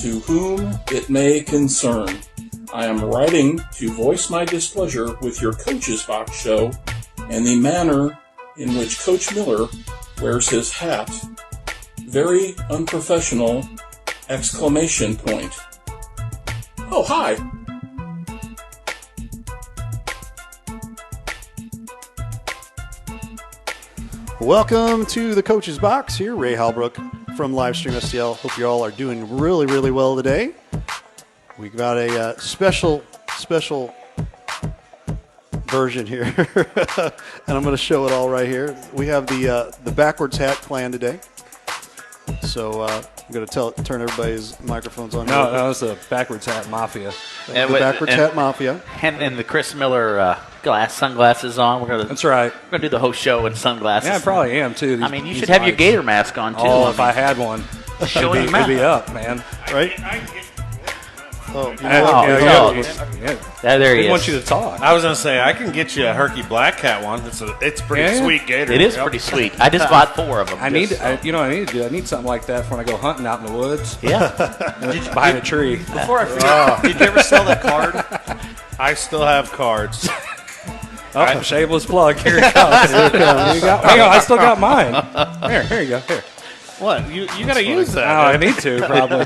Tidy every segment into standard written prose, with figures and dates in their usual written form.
to whom it may concern. I am writing to voice my displeasure with your Coach's Box show and the manner in which Coach Miller wears his hat. Very unprofessional! Exclamation point. Oh, hi! Welcome to the Coach's Box here. Ray Halbrook from LIvestream STL. Hope you all are doing really, really well today. We've got a special version here, and I'm going to show it all right here. We have the backwards hat plan today. So I'm going to turn everybody's microphones on. No, it's the backwards hat mafia. The backwards hat mafia. And the Chris Miller sunglasses on. That's right. We're going to do the whole show in sunglasses. Yeah, I probably am, too. You should have your gator mask on, too. Oh, if I had one. Showing it'd be up, man. Right? There he They is. want you to talk. I was going to say, I can get you a Herky Black Cat one. It's pretty sweet gator. It is pretty sweet. I just bought 4 of them. I need to do. I need something like that for when I go hunting out in the woods. Yeah. Behind a tree. Before I forget, did you ever sell that card? I still have cards. Oh, shameless plug. Here it comes. Hang on, I still got mine. Here you go. Here. What? You got to use that. Oh, I need to, probably.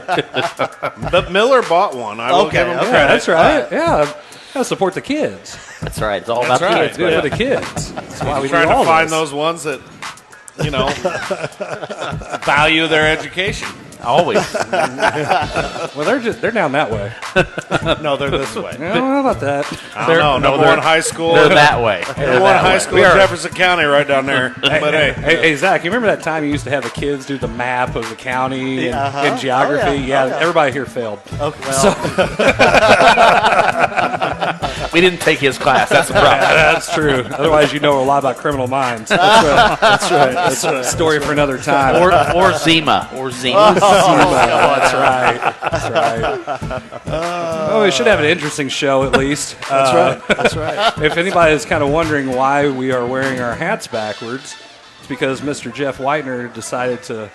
But Miller bought one. I will give him credit. That's right. Yeah. Gotta support the kids. That's right. It's all about the kids. Do it for the kids. That's why we trying do all to find this. those ones that, value their education. Always. Well, they're down that way. No, they're this way. I don't know about that. I don't know. Number one high school. They're that way. Number one high school in Jefferson County right down there. But Hey, Zach, you remember that time you used to have the kids do the map of the county and geography? Everybody here failed. Okay, well. We didn't take his class. That's the problem. That's true. Otherwise, you know a lot about criminal minds. That's right. That's A story for another time. Or Zima. That's right. We should have an interesting show at least. That's right. If anybody is kind of wondering why we are wearing our hats backwards, it's because Mr. Jeff Whitener decided to.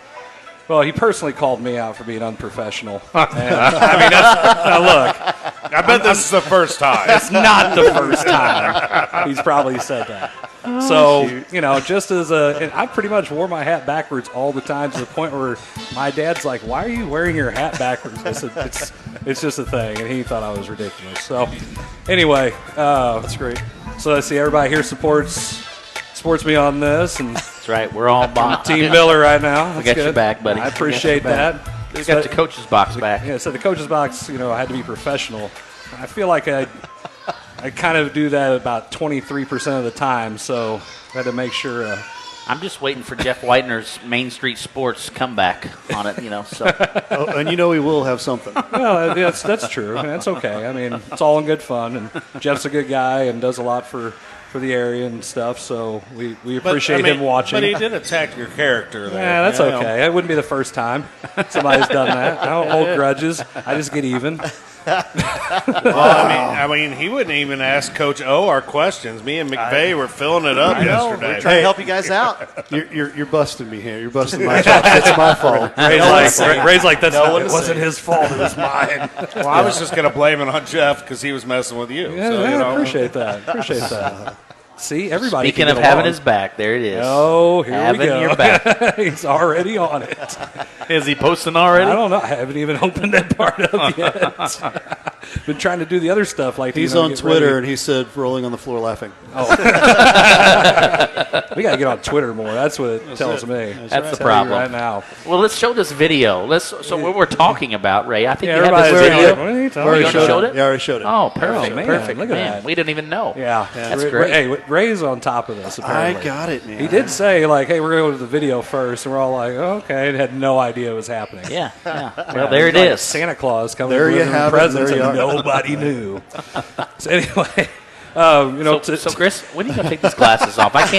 Well, he personally called me out for being unprofessional. And, look. I bet this is the first time. It's not the first time he's probably said that. So, just as I pretty much wore my hat backwards all the time to the point where my dad's like, why are you wearing your hat backwards? It's just a thing, and he thought I was ridiculous. So, anyway. That's great. So, let's see, everybody here supports me on this. And That's right. We're all behind. Team Miller right now. We got your back, buddy. I appreciate that. We got the Coach's Box back. Yeah, so the Coach's Box, I had to be professional. I feel like I kind of do that about 23% of the time, so I had to make sure. I'm just waiting for Jeff Whitener's Main Street Sports comeback on it, So And we will have something. Well, that's true. That's okay. I mean, it's all in good fun, and Jeff's a good guy and does a lot for the area and stuff, so we appreciate him watching. But he did attack your character there. Yeah, that's okay. It wouldn't be the first time somebody's done that. I don't hold grudges. I just get even. Well, he wouldn't even ask Coach O our questions. Me and McVey were filling it up yesterday. We're trying to help you guys out. You're busting me here. You're busting my chops. It's my fault. Ray's like, it wasn't his fault. It was mine. Well, I was just going to blame it on Jeff because he was messing with you. Yeah, so, I appreciate that. See, everybody. Speaking of having his back, there it is. Oh, here having we go. Your back. He's already on it. Is he posting already? I don't know. I haven't even opened that part up yet. Been trying to do the other stuff like he's on Twitter and he said rolling on the floor laughing. Oh, we gotta get on Twitter more. That's what it tells me. That's the problem right now. Well, let's show this video. What we're talking about, Ray. I think you have this video. You already showed it. Yeah, I already showed it. Oh, perfect. Oh, man, perfect. Look at that. We didn't even know. Yeah, that's great. Hey, Ray's on top of this. Apparently. I got it, man. He did say hey, we're gonna go to the video first, and we're all like, okay, and had no idea it was happening. Yeah. Well, there it is. Santa Claus coming there with presents, and nobody knew. So anyway. So Chris, when are you gonna take these glasses off? I just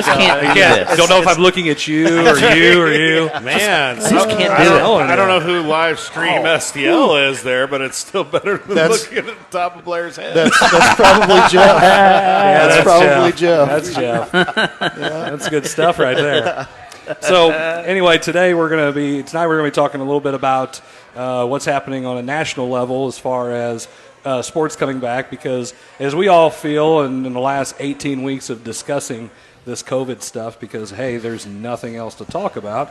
can't do this. I don't know if I'm looking at you or you. Man, I just can't do it. I don't know who LIvestream STL is there, but it's still better than looking at the top of Blair's head. That's probably Jeff. That's probably Jeff. That's Jeff. That's good stuff right there. So anyway, tonight we're going to be talking a little bit about what's happening on a national level as far as sports coming back, because as we all feel in the last 18 weeks of discussing this COVID stuff, because, hey, there's nothing else to talk about,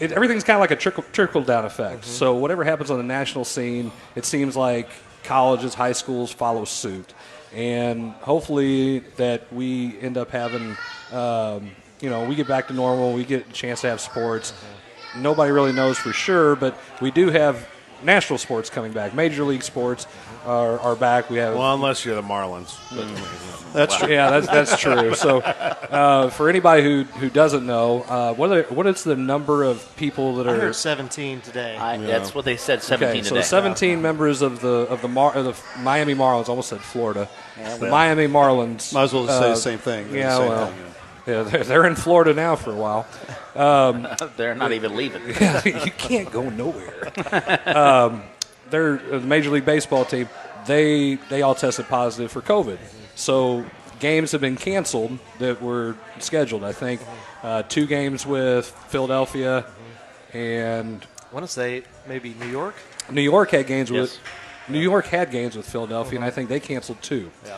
everything's kind of like a trickle-down effect. Mm-hmm. So whatever happens on the national scene, it seems like colleges, high schools follow suit. And hopefully that we end up having, we get back to normal, we get a chance to have sports. Mm-hmm. Nobody really knows for sure, but we do have national sports coming back. Major league sports are back. We have unless you're the Marlins. That's true. Yeah, that's true. So, for anybody who doesn't know, what is the number of people that I are? heard 17 today. That's what they said. 17 okay, today. so 17 members of the Miami Marlins. Almost said Florida. The Miami Marlins. Might as well just say the same thing. Yeah, they're in Florida now for a while. They're not even leaving. You can't go nowhere. They're the Major League Baseball team. They all tested positive for COVID. So games have been canceled that were scheduled. I think 2 games with Philadelphia and I want to say maybe New York. New York had games with Philadelphia, and I think they canceled 2. Yeah.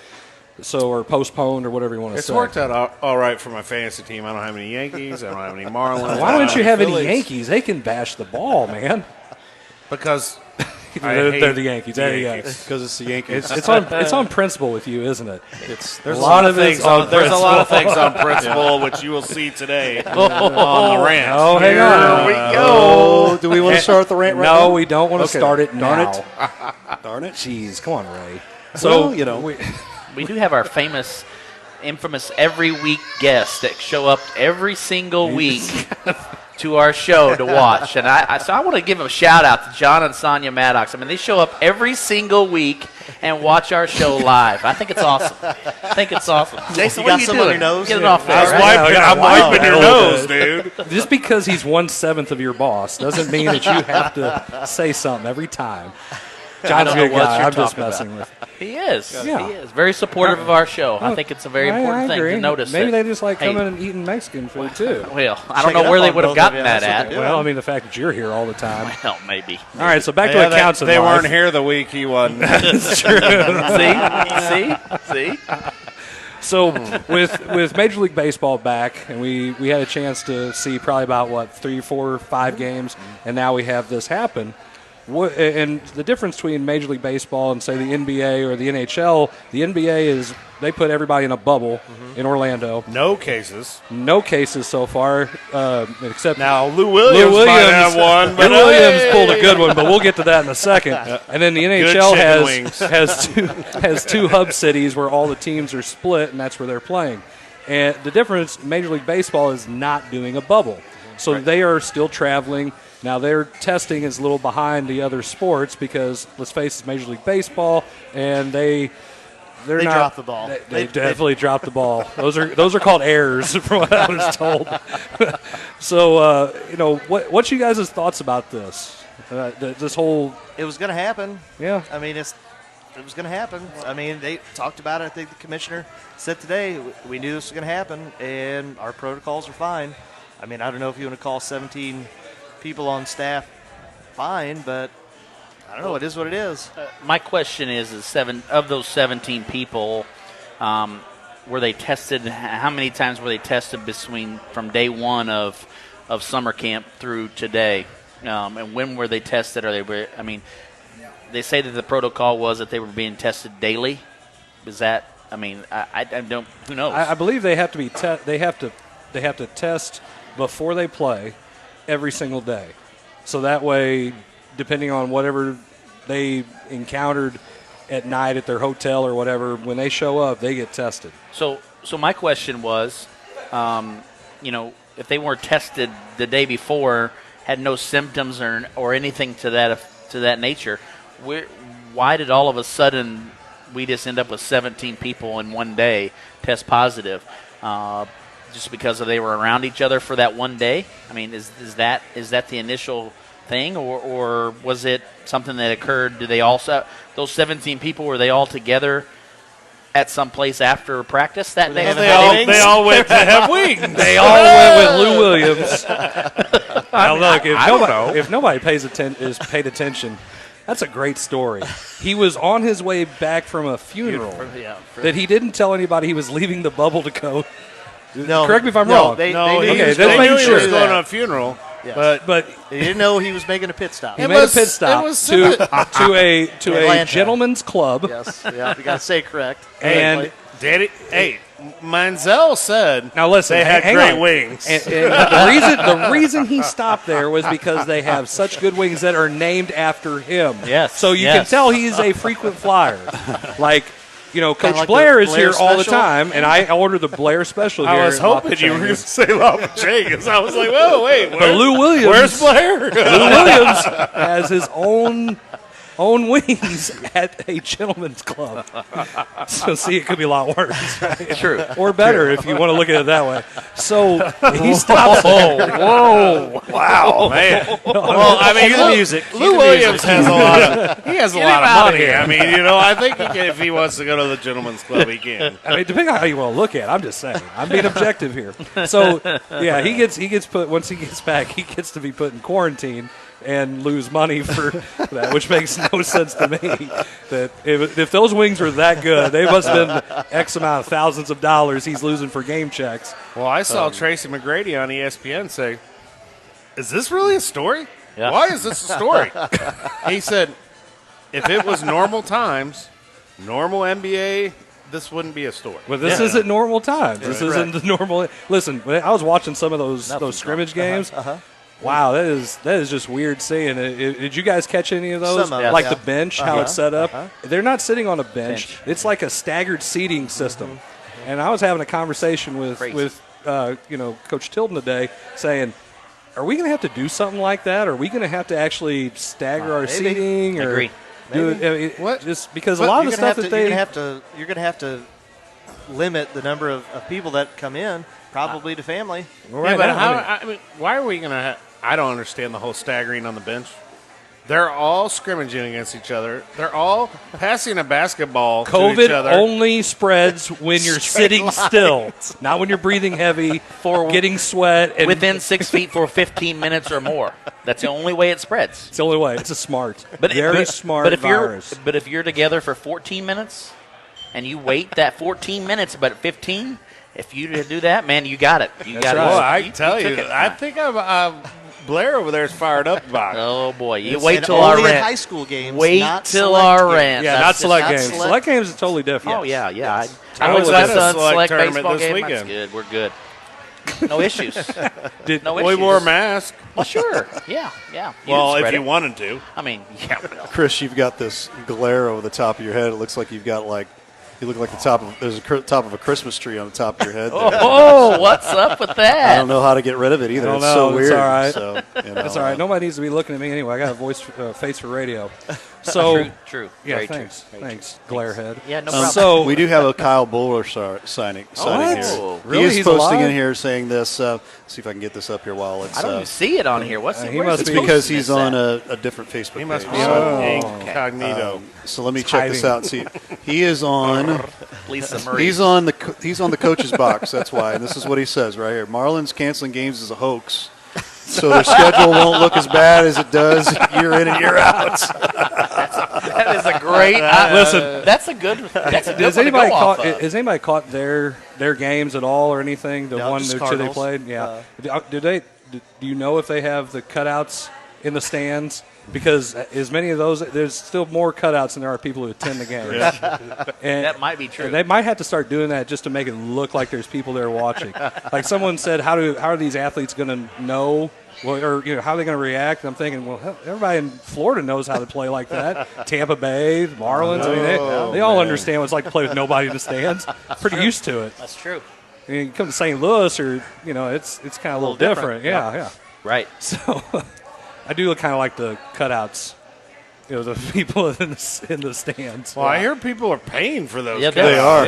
So, or postponed, or whatever you want to say. It's worked out all right for my fantasy team. I don't have any Yankees. I don't have any Marlins. Why don't you have any Yankees? They can bash the ball, man. Because they're the Yankees. There you go. Because it's the Yankees. It's on principle with you, isn't it? There's a lot of things on principle, which you will see today on the rant. Oh, hang on. Here we go. Do we want to start the rant right now? No, we don't want to start it now. Darn it. Darn it. Jeez, come on, Ray. So, We do have our infamous every week guests that show up every single week to our show to watch. And so I want to give a shout out to John and Sonia Maddox. I mean, they show up every single week and watch our show live. I think it's awesome. Jason, You what got are you some doing? on your nose? Get it off there. I'm wiping your nose, dude. Just because he's 1/7 of your boss doesn't mean that you have to say something every time. John's a good guy. I'm just messing with him. He is. Yeah. He is. Very supportive of our show. I think it's a very important thing to notice. Maybe that, they just like coming and eating Mexican food, too. Well, I don't know where they would have gotten that at. Well, I mean, the fact that you're here all the time. Well, maybe. All right, so back to accounts in They life. weren't here the week he wasn't. That's true. See? So with Major League Baseball back, and we had a chance to see probably about, 3, 4, 5 games, and now we have this happen. And the difference between Major League Baseball and, say, the NBA or the NHL, the NBA is they put everybody in a bubble in Orlando. No cases so far, except now Lou Williams might have one. But Lou Williams pulled a good one, but we'll get to that in a second. And then the NHL has 2 hub cities where all the teams are split, and that's where they're playing. And the difference, Major League Baseball is not doing a bubble. So they are still traveling. Now, their testing is a little behind the other sports because, let's face it, Major League Baseball, and they dropped the ball. They definitely dropped the ball. Those are called errors, from what I was told. So, what's you guys' thoughts about this? This whole. It was going to happen. Yeah. I mean, it was going to happen. I mean, they talked about it. I think the commissioner said today we knew this was going to happen, and our protocols are fine. I mean, I don't know if you want to call 17 people on staff fine, but I don't know. It is what it is. My question is 7 of those 17 people, were they tested? How many times were they tested from day one of summer camp through today? And when were they tested? They say that the protocol was that they were being tested daily. Is that? I mean, I don't. Who knows? I believe they have to be. They have to test before they play every single day. So that way, depending on whatever they encountered at night at their hotel or whatever, when they show up, they get tested. So my question was, if they weren't tested the day before, had no symptoms or anything to that nature, why did all of a sudden we just end up with 17 people in one day test positive? Just because they were around each other for that one day? I mean, is that the initial thing, or was it something that occurred? Did they also, those 17 people, were they all together at some place after practice that day? They all went to have wings. They all went with Lou Williams. Now look, I don't know. if nobody is paid attention, that's a great story. He was on his way back from a funeral that he didn't tell anybody he was leaving the bubble to go. No, correct me if I'm wrong. They No, knew he he was they that's going knew making he was sure. going to a funeral, Yes. but They didn't know he was making a pit stop. he It made a was- pit stop it was to a Atlanta. gentleman's club. Yes, yeah, we got to say correct. And Daddy, hey, Manziel said now listen, they had hang great on. wings. And the reason he stopped there was because they have such good wings that are named after him. Yes, So you can yes. tell he's a frequent flyer. Like, Coach like Blair the is here Blair all the special? time, and I order the Blair special here. I was at La hoping you were Pachanga. going to say La Pachangas. I was like, whoa, wait, But Lou Williams, where's Blair? Lou Williams has his own wings at a gentleman's club. So see, it could be a lot worse, right? True. Or better if you want to look at it that way. So he stops there. Whoa. Wow, man. Well, I mean, Cue the music. Cue Lou the Williams music. has a lot of. He has a Get lot him of outta money. here. I mean, I think if he wants to go to the gentleman's club, he can. I mean, depending on how you want to look at it, I'm just saying. I'm being objective here. So, yeah, he gets put, once he gets back, he gets to be put in quarantine and lose money for that, which makes no sense to me. That if those wings were that good, they must have been X amount of thousands of dollars he's losing for game checks. Well, I saw Tracy McGrady on ESPN say, "Is this really a story? Yeah. Why is this a story?" He said, "If it was normal times, normal NBA, this wouldn't be a story." But this isn't normal times. This isn't the normal. Listen, when I was watching some of those scrimmage games. Wow, that is just weird seeing it. Did you guys catch any of those? Some of it, Like yeah. the bench, how it's set up. They're not sitting on a bench. It's like a staggered seating system. And I was having a conversation with Coach Tilden today, saying, "Are we going to have to do something like that? Are we going to have to actually stagger our Maybe. seating?" Or Agree. do it, I mean, What? Just because But a lot of You're the gonna stuff have that to- they you're going to have to limit the number of people that come in, probably to family. right Yeah, but now, I mean, why are we going to I don't understand the whole staggering on the bench. They're all scrimmaging against each other. They're all passing a basketball to each COVID other. only spreads when you're sitting still, not when you're breathing heavy, getting sweat. And Within 6 feet for 15 minutes or more. That's the only way it spreads. it's the only way. It's a smart, But very smart but if virus. But if you're together for 14 minutes and you wait that 14 minutes, but 15, if you do that, man, you got it. You got right. it. Well, I You tell took you, it. I think Blair over there is fired up about it. Oh boy, you It's- wait and till our only at rant. high school games. Wait not till select our games. rant. Yeah, That's not just select not games. select. Select games is totally different. Oh yeah. I I went was to at the a Sun select select tournament baseball this game. weekend. That's good. We're good. No issues. Did, No We issues. wore a mask. Well, sure. Yeah. You Well, didn't if spread you it. wanted to. I mean, yeah. Chris, you've got this glare over the top of your head. It looks like you've got you look like the top of there's a top of a Christmas tree on the top of your head. there. Oh, what's up with that? I don't know how to get rid of it either. I don't It's know. so It's weird. all right. So, That's all right. Nobody needs to be looking at me anyway. I got a face for radio. So True. yeah, Very thanks, true. thanks, Glarehead. Yeah, no problem. So we do have a Kyle Bowler signing what? here. Really? He is He's posting alive? in here saying this. See if I can get this up here while it's. I don't even see it on here. What's he where's must It's it be- because posting he's this on at? a different Facebook He must page. be So, on incognito. so let me check this hiding. out and see. He is on. Lisa Murray. He's on the coach's box. That's why. And this is what he says right here. Marlins canceling games is a hoax. So their schedule won't look as bad as it does year in and year out. That is a great. Listen, That's a good. That's a good has one to go anybody off caught? of. Has anybody caught their games at all or anything? The No, one just or two they Cardinals. played. Yeah. Do you know if they have the cutouts in the stands? Because as many of those, there's still more cutouts than there are people who attend the game. And That might be true. They might have to start doing that just to make it look like there's people there watching. Like someone said, how are these athletes going to know? Well, or how are they going to react? And I'm thinking, well, hell, everybody in Florida knows how to play like that. Tampa Bay, Marlins, I mean, they all understand what it's like to play with nobody in the stands. Pretty used to it. That's true. I mean, you come to St. Louis, or it's kind of a little different. Yeah. Right. So I do kind of like the cutouts. The people in the stands. Well, I hear people are paying for those. Yeah, They are.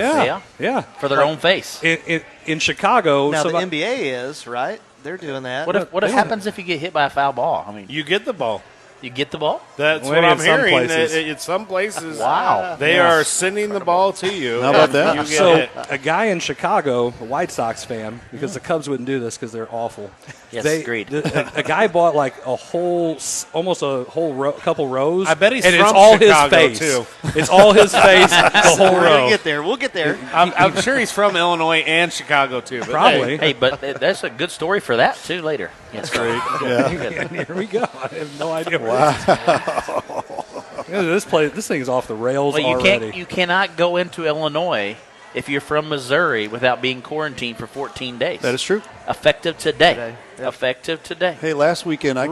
Yeah. For their own face. In Chicago, Now somebody- the NBA is right. They're doing that. What happens if you get hit by a foul ball? I mean, You get the ball. you get the ball. That's Well, what maybe I'm in some hearing. places. In some places, Wow. they are sending the ball to you. How about that? You get So hit. a guy in Chicago, a White Sox fan, because the Cubs wouldn't do this because they're awful. Yes, agreed. A guy bought like almost a whole couple rows. I bet he's and from it's all Chicago, his face. too. It's all his face, the whole We're row. gonna get there. We'll get there. I'm sure he's from Illinois and Chicago too. But Probably. Hey, but that's a good story for that too later. Yes, great. Here we go. I have no idea. Wow. This thing is off the rails Well, already. you cannot go into Illinois if you're from Missouri without being quarantined for 14 days. That is true. Effective today. Effective today. Hey, last weekend I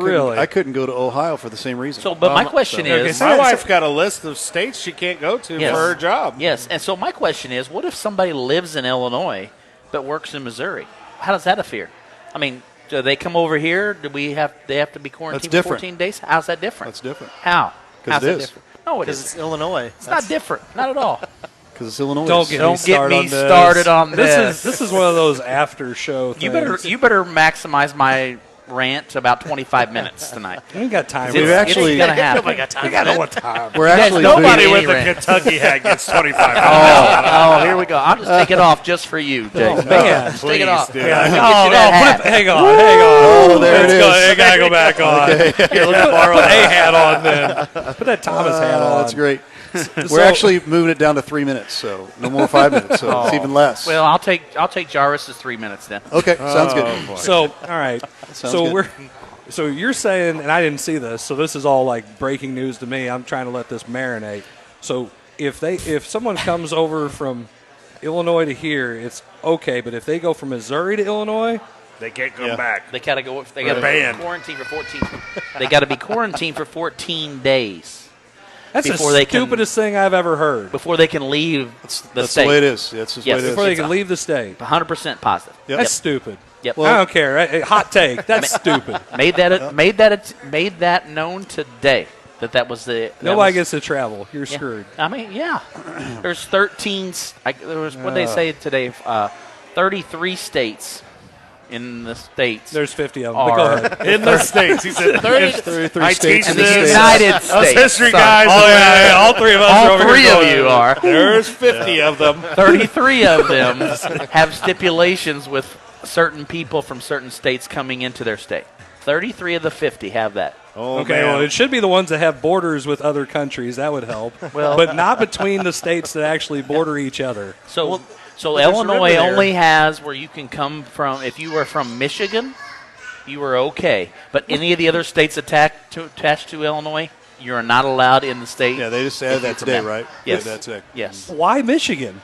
couldn't go to Ohio for the same reason. So, but my question is, my wife got a list of states she can't go to Yes. for her job. yes, and so my question is, what if somebody lives in Illinois but works in Missouri? How does that appear? I mean, do they come over here? Do they have to be quarantined for different. 14 days? How's that different? That's different. How? 'Cause How's it that is. different? No, it Because isn't. it's Illinois. It's not different. Not at all. Because it's Illinois. Don't get me started on this. This is one of those after show things. You better maximize my rant about 25 minutes tonight. We ain't got time. We've actually- it's gonna happen. We got no time. We're actually Nobody moving- with a Kentucky hat gets 25. Oh, here we go. I'll just take it off just for you, Jake. Oh, man. Just take it off. dude. Yeah, Get you no, that hat. put it, hang on. Oh, there it Let's is. Go, it gotta go back on. Here, let me borrow a hat on then. Put that Thomas hat on. That's great. So- We're actually moving it down to 3 minutes, so no more 5 minutes, so it's even less. Well, I'll take Jarvis's 3 minutes then. okay, sounds good. So, all right. Sounds So good. So you're saying, and I didn't see this, so this is all like breaking news to me. I'm trying to let this marinate. So if someone comes over from Illinois to here, it's okay. But if they go from Missouri to Illinois, They can't come back. They gotta go. They gotta banned. be quarantined for 14. They gotta be quarantined for 14 days that's Before the they can- stupidest thing I've ever heard. before they can leave the That's state. the way it is. That's just the Yes, way it is. Before they It's can leave the state. 100% positive. Yep. That's stupid. Yep. I don't care. Hot take. That's stupid. made that known today that was the Nobody gets to travel. You're Yeah. screwed. I mean, yeah. There's 13. There was what they say today. 33 states in the states. There's 50 of them. But go Are- ahead. In the States. He said 33 I states teach in the the this. United Us States. history Sorry. guys. Oh, yeah, all three of us are All over three here of going, you are. There's 50 of them. 33 of them have stipulations with certain people from certain states coming into their state. 33 of the 50 have that. Oh, Okay, man. well, it should be the ones that have borders with other countries. That would help. Well- but not between the states that actually border each other. So there's a Illinois river there. only has where you can come from. If you are from Michigan, you are okay. But any of the other states attached to Illinois, you are not allowed in the state. Yeah, they just added that today, right? Yes. Yeah, that's it. Yes. Why Michigan?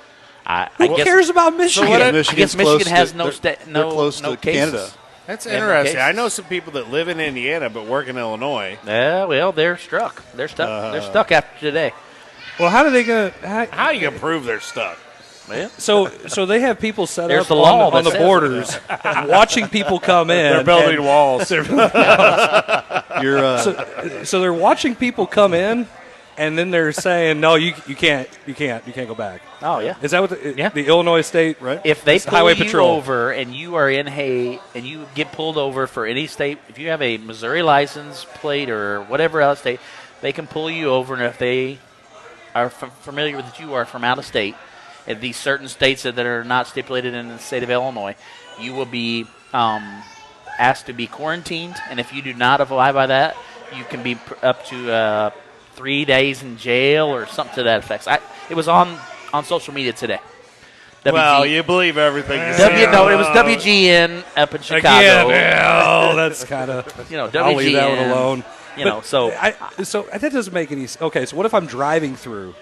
I Who guess, cares about Michigan? what I Michigan's guess Michigan close has to- no they're- state. they're No, close no to cases. Canada. That's Yeah, no interesting. cases. I know some people that live in Indiana but work in Illinois. Yeah, well, they're stuck. They're stuck. They're stuck after today. Well, how are they going to? How you gonna prove they're stuck? So they have people set There's up the law on the that says borders, watching people come in. They're building and- walls. You're, So they're watching people come in, and then they're saying, "No, you can't go back." Oh yeah. Is that what Yeah. the Illinois state? right? If they It's pull Highway you Patrol. over and you are in and you get pulled over for any state, if you have a Missouri license plate or whatever else state, they can pull you over, and if they are familiar with you are from out of state, in these certain states that are not stipulated in the state of Illinois, you will be asked to be quarantined, and if you do not abide by that, you can be up to 3 days in jail or something to that effect. It was on social media today. Well, WG you believe everything you it say. was WGN up in Chicago. Again, well, that's kind of. You know, I'll leave that one WGN. alone. You know, so so that doesn't make any. Okay, so what if I'm driving through,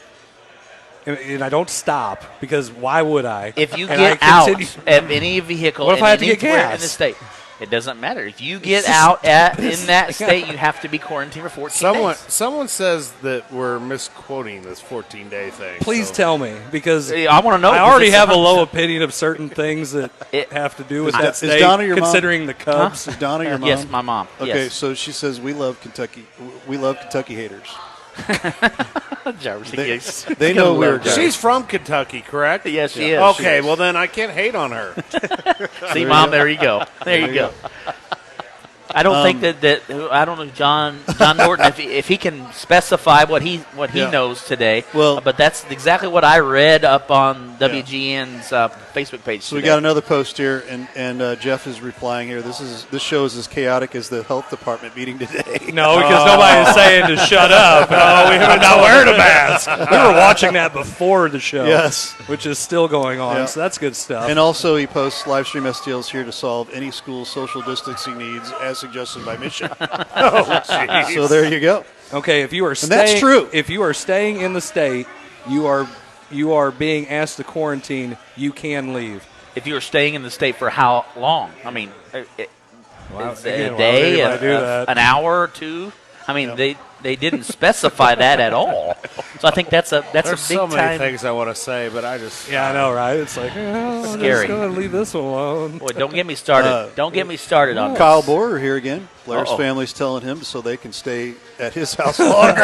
and I don't stop because why would I? if you And get I out continue- of any vehicle, What if I have to get anywhere gas? in the state, it doesn't matter. If you get out in that state, you have to be quarantined for 14 days. Someone says that we're misquoting this 14-day thing. Please so. tell me because I want to know. I because already it's have a 100%. low opinion of certain things that have to do with Is that Is state. Donna your mom? considering the Cubs. Is Donna your mom? Yes, my mom. Okay, Yes. so she says we love Kentucky. We love Kentucky haters. Jarvis, They know we're guys. She's from Kentucky, correct? Yes, she is. Okay, well then I can't hate on her. See, Mom, there you go. There you go. I don't think that I don't know John Norton if he can specify what he knows today. Well, but that's exactly what I read up on WGN's Facebook page. So today. we got another post here, and Jeff is replying here. This show is as chaotic as the health department meeting today. No, because nobody is saying to shut up. Oh, we are not wearing a mask. We were watching that before the show. Yes. Which is still going on, Yeah. so that's good stuff. And also, he posts LiveStream STL is here to solve any school's social distancing needs as suggested by mission. So there you go. Okay, if you are And that's true. If you are staying in the state, you are being asked to quarantine. You can leave. If you were staying in the state for how long? I mean, is it Wow, a again, why would day, anybody do that? an hour or two? I mean, they didn't specify that at all. So I think that's a There's big so many time. things I want to say, but I just Yeah, I know, right? It's like, I'm Scary. just going to leave this one alone. Boy, don't get me started. Don't get me started on Kyle this. Borer here again. Blair's Uh-oh. family's telling him so they can stay at his house longer.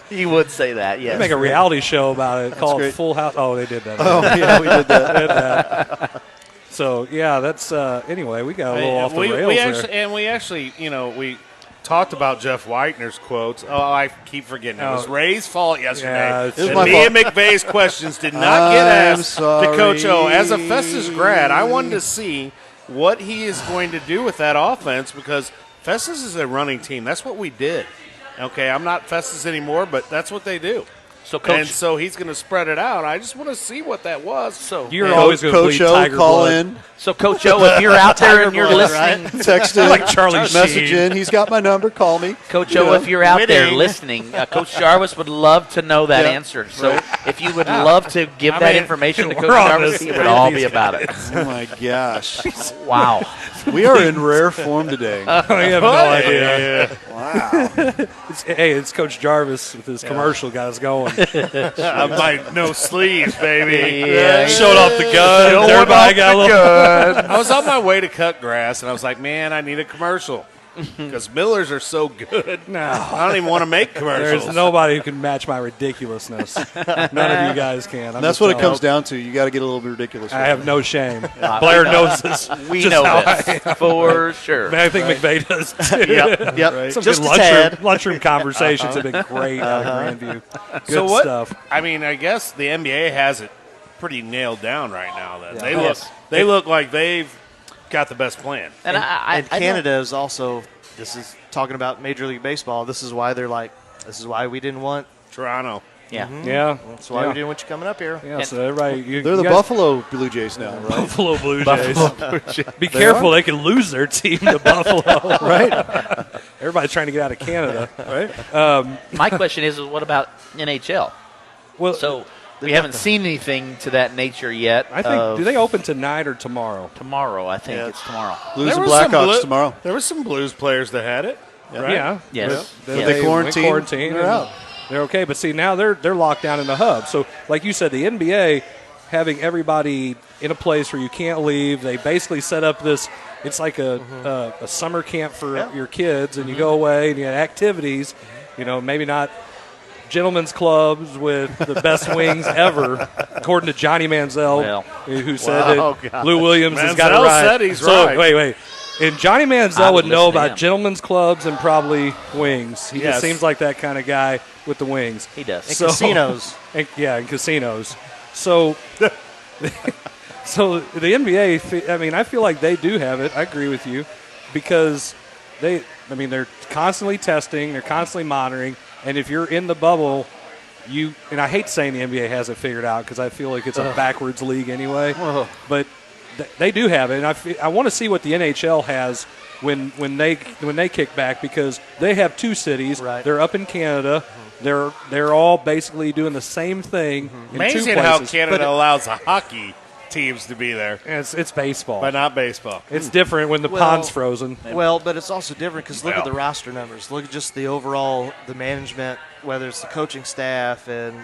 You would say that, They yes. make a reality show about it called great. Full House. Oh, they did that. Oh, yeah, we did that. They did that. So, yeah, that's anyway, we got a little off the rails there. we actually, we talked about Jeff Whitener's quotes. Oh, I keep forgetting. It was Oh. Ray's fault yesterday. Yeah, it's and my me fault. and McVey's questions did not get I'm asked to Coach O. sorry. As a Festus grad, I wanted to see what he is going to do with that offense because Festus is a running team. That's what we did. Okay, I'm not Festus anymore, but that's what they do. So, Coach, And so he's going to spread it out. I just want to see what that was. so, You're always going to Coach bleed O, Tiger call blood. in, so Coach O, if you're out there and you're listening, text in, Like Charlie message Sheen. in. He's got my number. Call me. Coach O, if you're out there Winning. listening, Coach Jarvis would love to know that Yeah. answer. So if you would love to give I that mean, information to Coach we're on Jarvis, this he would with all these be about it. Oh, my gosh. Wow. We are in rare form today. I have no idea. Wow. It's Coach Jarvis with his commercial got us going. I might no sleeves, baby. Yeah. Showed off the gun. Everybody got a little. I was on my way to cut grass, and I was like, man, I need a commercial because Millers are so good. No. I don't even want to make commercials. There's nobody who can match my ridiculousness. None of you guys can. I'm That's just what it telling comes down to. You got to get a little bit ridiculous. I with have it. no shame. Blair knows this. We just know how this for sure. I think McVey does too. Yep. Some Just good a tad. lunchroom conversations have been great out of Grandview. Good So what? stuff. I mean, I guess the NBA has it pretty nailed down right now. Then Yes. they look like they've got the best plan. And I And Canada is also, this is talking about Major League Baseball. This is why they're like, this is why we didn't want, Toronto. Yeah. Yeah. that's why we didn't want you coming up here. Yeah, so everybody. They're the you guys- Buffalo Blue Jays now, right? Buffalo Blue Jays. Be careful, they can lose their team to Buffalo. Right? Everybody's trying to get out of Canada. Right? My question is, what about NHL? Well, So we haven't seen anything to that nature yet. I think, do they open tonight or tomorrow? Tomorrow, I think it's tomorrow. Blues There and was some Blackhawks tomorrow. There were some Blues players that had it. Right? Yeah. Yes. They, Yes. They went quarantine, they're and out. They're okay. But see, now they're locked down in the hub. So, like you said, the NBA having everybody in a place where you can't leave. They basically set up this. It's like a summer camp for your kids, and you go away and you have activities. You know, maybe not gentlemen's clubs with the best wings ever, according to Johnny Manziel, Well. who said Wow, that God. Lou Williams has got it Manziel right. said he's So, right. Wait. And Johnny I Manziel would would know listen to about him. gentlemen's clubs and probably wings. He Yes. just seems like that kind of guy with the wings. He does. And So- casinos. And casinos. So, so the NBA, I mean, I feel like they do have it. I agree with you because they're constantly testing, they're constantly monitoring, and if you're in the bubble, and I hate saying the NBA has it figured out because I feel like it's a backwards league anyway, but they do have it, and I want to see what the NHL has when they kick back because they have two cities. Right. They're up in Canada. They're all basically doing the same thing in two Amazing places. how Canada But allows the hockey teams to be there, it's baseball. but not baseball. It's different when the Well- pond's frozen. Well, but it's also different because look at Well. the roster numbers. Look at just the overall, the management, whether it's the coaching staff and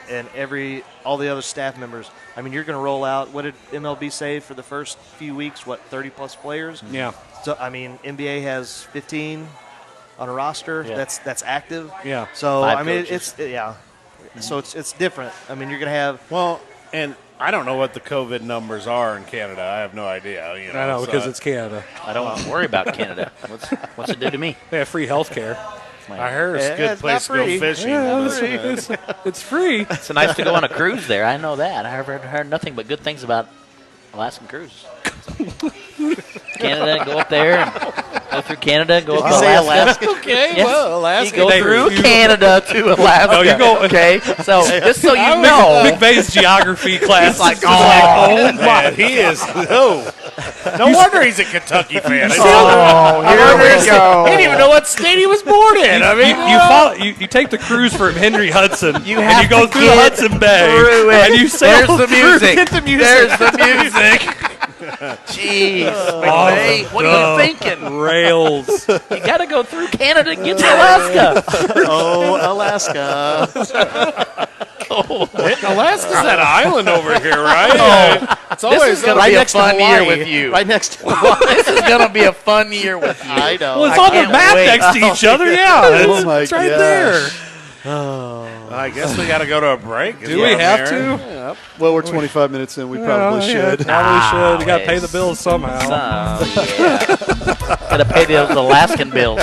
all the other staff members. I mean, you're going to roll out, what did MLB say for the first few weeks? 30-plus players? Yeah. So, I mean, NBA has 15 on a roster Yeah. that's active. Yeah. So, 5 I mean, coaches. So it's different. I mean, you're going to have Well, And I don't know what the COVID numbers are in Canada. I have no idea. I know, because it's Canada. I don't worry about Canada. What's it do to me? They have free health care. I heard it's a good place to go fishing. It's free. It's nice to go on a cruise there. I know that. I've heard nothing but good things about Alaskan cruise. Canada, go up there and go through Canada, go up to Alaska. Okay, Yes. well, Alaska. You go through Canada to Alaska. No, you go. Okay, so just so you know, McVey's geography class. it's like, Oh, man, he is. Oh. No wonder he's a Kentucky fan. oh, here we go. He didn't even know what state he was born in. I mean, You take the cruise from Henry Hudson, and have you go to through the get Hudson Bay, through it. and you sail There's the through. music. Get the music. There's the music. Jeez, McVey, what are you thinking? Rails. You got to go through Canada and get to Alaska. Oh, Alaska. Alaska's that island over here, right? It's always This is going to right be a next to fun year Hawaii. with you. Right next to Hawaii. This is going to be a fun year with you. I know. Well, it's I on the can't map wait. next to each other. Yeah, Oh my it's right gosh. there. I guess we got to go to a break. Do we have to? Well, we're 25 minutes in. We probably should. Probably should. You got to pay the bills somehow. Yeah. Got to pay those Alaskan bills.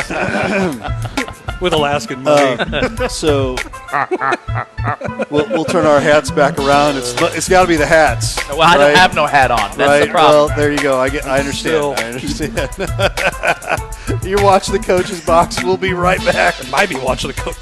With Alaskan money. So we'll turn our hats back around. It's got to be the hats. Well, I don't right? have no hat on. That's right. the problem. Well, there you go. I understand. I understand. You're watching the Coach's Box. We'll be right back. Might be watching the coach.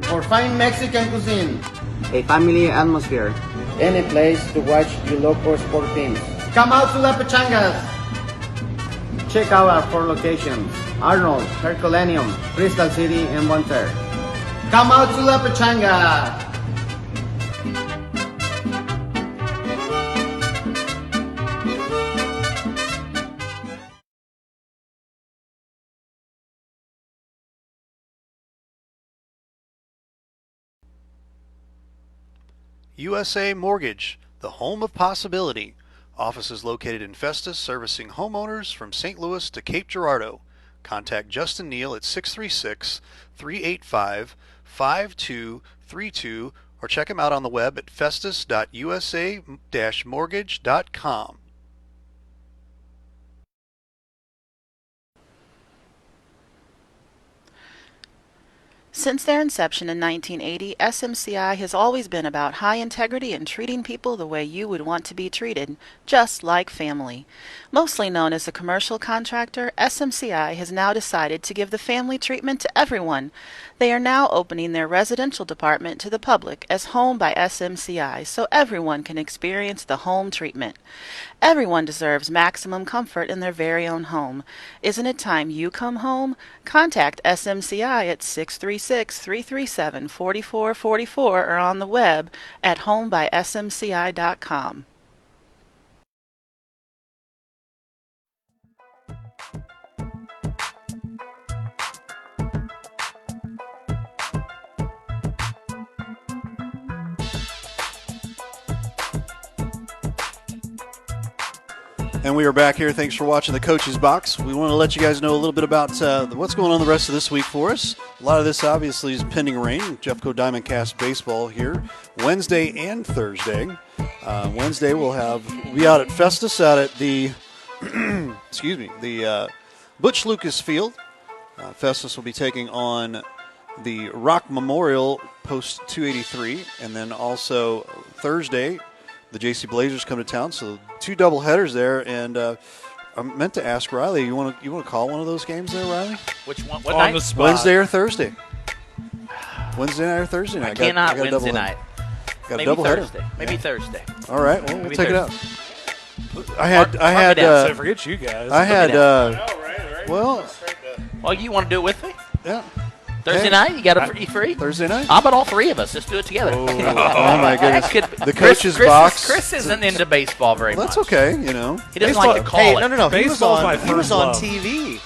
For fine Mexican cuisine, A family atmosphere. any place to watch your local sport teams. Come out to La Pachangas. Check out our 4 locations: Arnold, Herculaneum, Crystal City, and Bonter. Come out to La Pachanga. USA Mortgage, the home of possibility. Offices located in Festus, servicing homeowners from St. Louis to Cape Girardeau. Contact Justin Neal at 636-385-5232 or check him out on the web at festus.usa-mortgage.com. Since their inception in 1980, SMCI has always been about high integrity and treating people the way you would want to be treated, just like family. Mostly known as a commercial contractor, SMCI has now decided to give the family treatment to everyone. They are now opening their residential department to the public as Home by SMCI so everyone can experience the home treatment. Everyone deserves maximum comfort in their very own home. Isn't it time you come home? Contact SMCI at 636-337-4444 or on the web at homebysmci.com. And we are back here. Thanks for watching the Coach's Box. We want to let you guys know a little bit about what's going on the rest of this week for us. A lot of this obviously is pending rain. Jeffco Diamondcast baseball here Wednesday and Thursday. Wednesday we'll be out at Festus, out at the the Butch Lucas Field. Festus will be taking on the Rock Memorial Post 283, and then also Thursday the JC Blazers come to town, so 2 doubleheaders there, and I meant to ask Riley. You want to call one of those games there, Riley? Which one? What On night? the spot. Wednesday or Thursday? Wednesday night or Thursday night? I cannot got a Wednesday double night. Got a Maybe double header. Thursday. Maybe Thursday. All right, well, we'll Maybe take it out. Thursday. I had So forget you guys. I had Right. well, Well, you want to do it with me? yeah. Thursday Hey. night? You got a free? Thursday night. How about all three of us? Let's do it together. Oh my goodness. That could be- The Chris- coach's Chris box. Chris isn't into baseball very Well, that's much. okay. He doesn't like to call Hey, it. no. He was Baseball's my on. He was first on love. TV.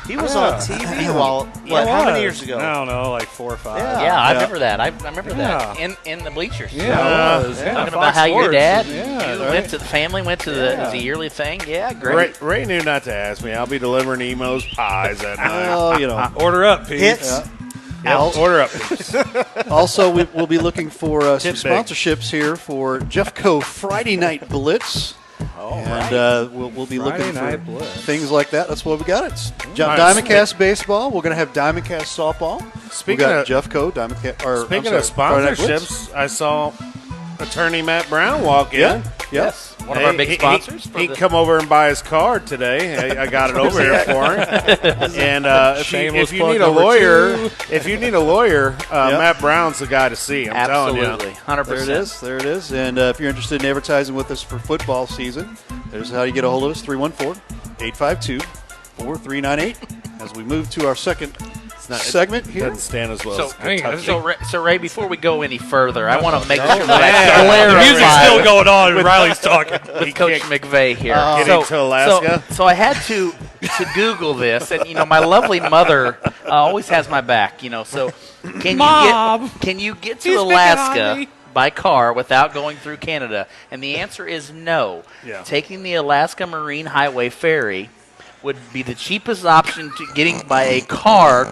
He was on TV. How It many was. years ago? I don't know, like 4 or 5. Yeah, I remember that. I remember that Yeah. in the bleachers. Yeah, it was. Yeah, Talking Fox about how your Sports. dad Yeah, you right. went to the family, went to the yearly thing. Yeah, great. Ray knew not to ask me. I'll be delivering emos, pies that night. Well, Order up, Pete. Hits. Order up, please. Also, we'll be looking for some Tip big. sponsorships here for Jeffco Friday Night Blitz. And we'll be Friday looking for Night Blitz. things like that. That's what we got. It's Nice. Diamondcast baseball. We're going to have Diamondcast softball. Speaking we got of- Jeffco, Diamondcast. Speaking of Friday Night Blitz. sponsorships, I saw attorney Matt Brown walk in. Yeah. Yes, one of our big sponsors. He come over and buy his card today. I got it over here for him. And Shameless if you plug need a number lawyer, 2. if you need a lawyer, Matt Brown's the guy to see. I'm telling you. Absolutely, 100%. There it is. And if you're interested in advertising with us for football season, there's how you get a hold of us, 314-852-4398. As we move to our second segment here. Doesn't stand as well. So, as Kentucky. Ray, before we go any further, I want to make sure that I man. The music's clarify still going on and Riley's talking. with Coach McVey here. Getting to Alaska? So I had to Google this, and my lovely mother always has my back. So Mom, can you get to he's picking on Alaska me. by car without going through Canada? And the answer is no. Yeah. Taking the Alaska Marine Highway ferry would be the cheapest option to getting by a car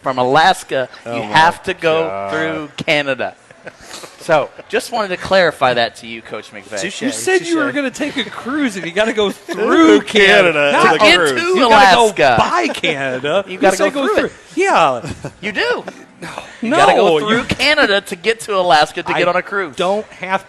from Alaska. You have to go through Canada. So, just wanted to clarify that to you, Coach McVey. Touche. You said you were going to take a cruise and you got to go through Canada. Not Not get cruise. to You Alaska. got to go by Canada. You gotta said go through it. Yeah. You do. You No, got to go through you- Canada to get to Alaska to get on a cruise. Don't have.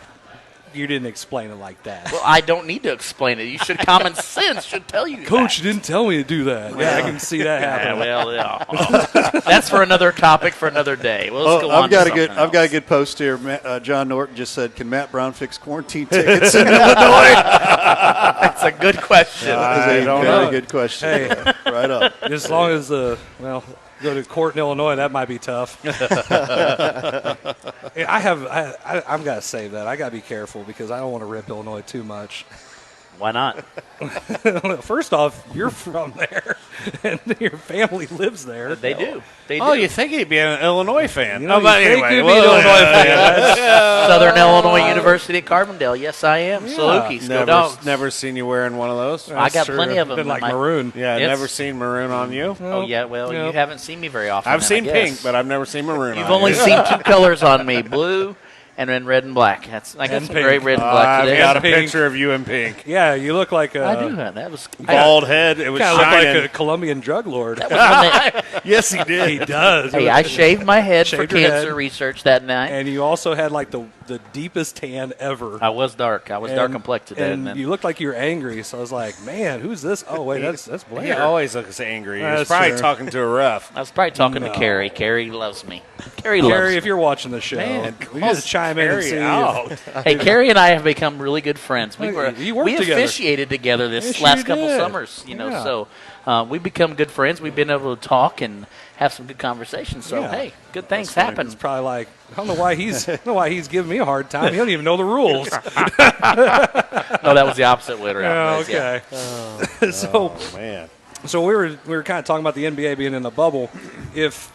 You didn't explain it like that. Well, I don't need to explain it. You should. Common sense should tell you. Coach, that. you didn't tell me to do that. Yeah, I can see that Yeah, happening. well, that's for another topic for another day. Well, let's go on. I've got to a something good post here. John Norton just said, "Can Matt Brown fix quarantine tickets in Illinois?" That's a good question. That is a don't very know. good question. Hey. Right up. As long as go to court in Illinois, that might be tough. I've got to save that. I got to be careful because I don't want to rip Illinois too much. Why not? First off, you're from there, and your family lives there. They do. They do. Oh, you think he'd be an Illinois fan? You know, but you think anyway, you'd be an Illinois fan. Southern Illinois University at Carbondale. Yes, I am. Salukis. Go Dogs. Never seen you wearing one of those. I got True. plenty of them. Been like in my- maroon. Yeah, It's- never seen maroon on you. Oh, yeah. Well, Yep. you haven't seen me very often. I've then, seen I pink, guess. but I've never seen maroon. You've on only you. seen two colors on me, blue and then red and black. I got And some pink. great red and black I've today. got a Pink. picture of you in pink. Yeah, you look like a I do. That was Bald head. It was kind of look shining. like a Colombian drug lord. that was when they- Yes, he did. He does. Hey, I shaved my head for Shaved your cancer head. research that night. And you also had like the deepest tan ever. I was dark. I was dark complected. And then. you looked like you were angry. So I was like, man, who's this? Oh wait, that's Blair. He always looks angry. He was That's probably true. talking to a ref. I was probably talking to No. Carrie. Carrie loves me. Carrie loves Carrie, me. if you're watching the show, Man, we just chime in and Carry see out. Hey, Carrie and I have become really good friends. We You worked together. officiated together this Yes, last you couple did. summers. Yeah. So we've become good friends. We've been able to talk and have some good conversations. So Yeah. hey, good things It's funny, happen. It's probably like I don't know why he's giving me a hard time. He don't even know the rules. No, that was the opposite way around. Yeah, Liz, yeah. okay. So Oh, man. So we were kind of talking about the NBA being in the bubble. If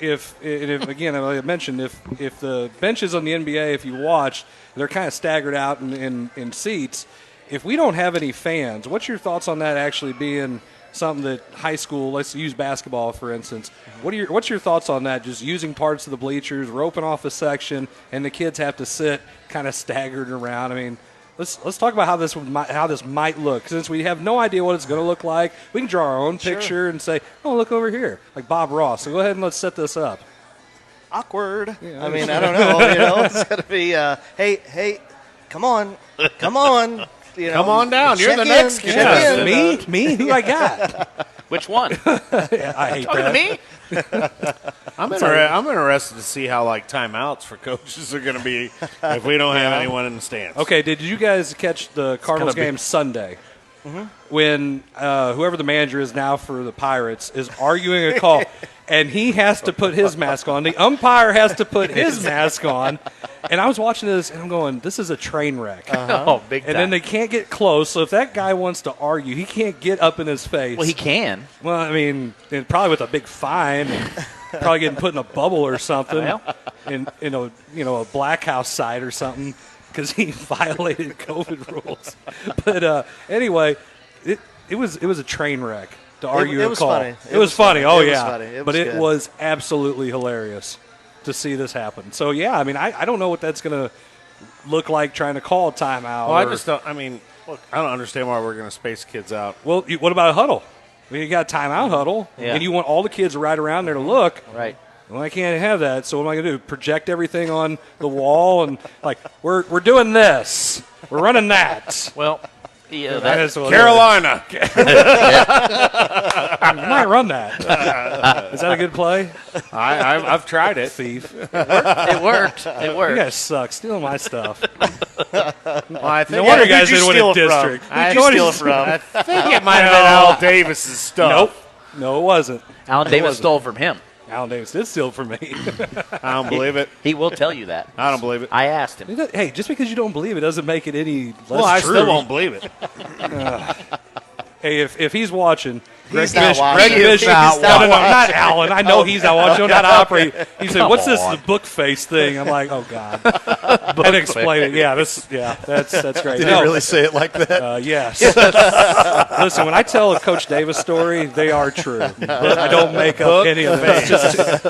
again, I mentioned if the benches on the NBA, if you watch, they're kind of staggered out in seats. If we don't have any fans, what's your thoughts on that actually being something that high school? Let's use basketball for instance. What's your thoughts on that? Just using parts of the bleachers, roping off a section, and the kids have to sit kind of staggered around. I mean. Let's talk about how this might look. Since we have no idea what it's going to look like, we can draw our own picture and say, "Oh, look over here," like Bob Ross. So go ahead and let's set this up. Awkward. Yeah. I mean, I don't know. It's going to be, hey, come on. Come on down. You're the check next in, contestant. check in. Me? Who I got? Which one? I hate Talking to that. me? I'm interested to see how timeouts for coaches are going to be if we don't have anyone in the stands. Okay, did you guys catch the Cardinals game Sunday? When whoever the manager is now for the Pirates is arguing a call, and he has to put his mask on. The umpire has to put his mask on. And I was watching this, and I'm going, this is a train wreck. Oh, big time. And then they can't get close, so if that guy wants to argue, he can't get up in his face. Well, he can. Well, I mean, and probably with a big fine, and probably getting put in a bubble or something, Well. in a black house site or something, because he violated COVID rules. But anyway, it was a train wreck to argue it was a call. funny. It was funny. Oh It was yeah, funny. It but was it good. was absolutely hilarious to see this happen. So yeah, I mean, I don't know what that's gonna look like trying to call a timeout. Well, I or- just don't. I mean, look, I don't understand why we're going to space kids out. Well, what about a huddle? I mean, you got a timeout huddle, Yeah. and you want all the kids right around there to look. Right. Well, I can't have that. So what am I going to do? Project everything on the wall and we're doing this, we're running that. Well, yeah, That is what Carolina. I might run that. Is that a good play? I've tried it. Thief. it worked. It You worked. guys suck stealing my stuff. Well, I think No wonder you guys Who'd didn't you win a steal it from? district. Who'd you steal it from? I think it might have been Al Davis's stuff. Nope. No, it wasn't. Alan Davis stole from him. Alan Davis did steal from me. I don't believe it. He will tell you that. I don't believe it. I asked him. Hey, just because you don't believe it doesn't make it any less Well, I true. still won't believe it. Hey, if he's watching, He's not watching. Greg Bishop, He's not no, not Alan. I know he's not watching. I'm not operating. He said, "What's this the book face thing?" I'm like, "Oh God," and explain it. Yeah, that's great. Did No, he really say it like that? yes. Listen, when I tell a Coach Davis story, they are true. I don't make up any of them.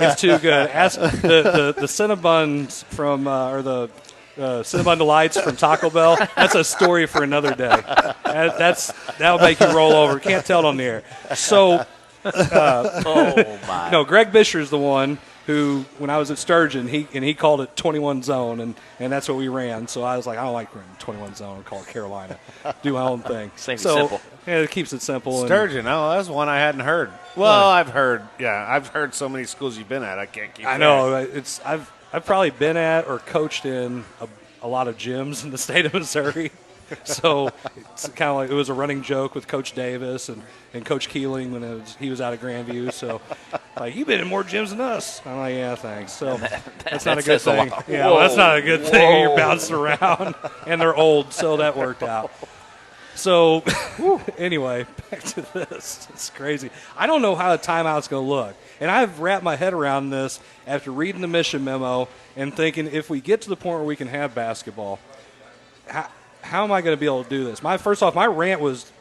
It's too good. Ask the Cinnabons from or the. Cinnabon Delights from Taco Bell. That's a story for another day. That'll make you roll over. Can't tell it on the air. So, Oh, my. no, Greg Bisher's the one who, when I was at Sturgeon, he called it 21 zone, and that's what we ran. So I was like, I don't like running 21 zone. I'll call it Carolina. Do my own thing. Saves it so, simple. Yeah, it keeps it simple. and- Sturgeon. Oh, that's one I hadn't heard. Well, I've heard. Yeah, I've heard so many schools you've been at. I can't keep I track. know. I've probably been at or coached in a lot of gyms in the state of Missouri. So it's kind of like it was a running joke with Coach Davis and Coach Keeling when he was out of Grandview. So, like, you've been in more gyms than us. I'm like, yeah, thanks. So that's not a good says a thing. lot. Yeah, well, that's not a good thing. You're Whoa. bouncing around, and they're old, so that worked out. So, anyway, back to this. It's crazy. I don't know how a timeout's going to look. And I've wrapped my head around this after reading the mission memo and thinking if we get to the point where we can have basketball, how am I going to be able to do this? My rant was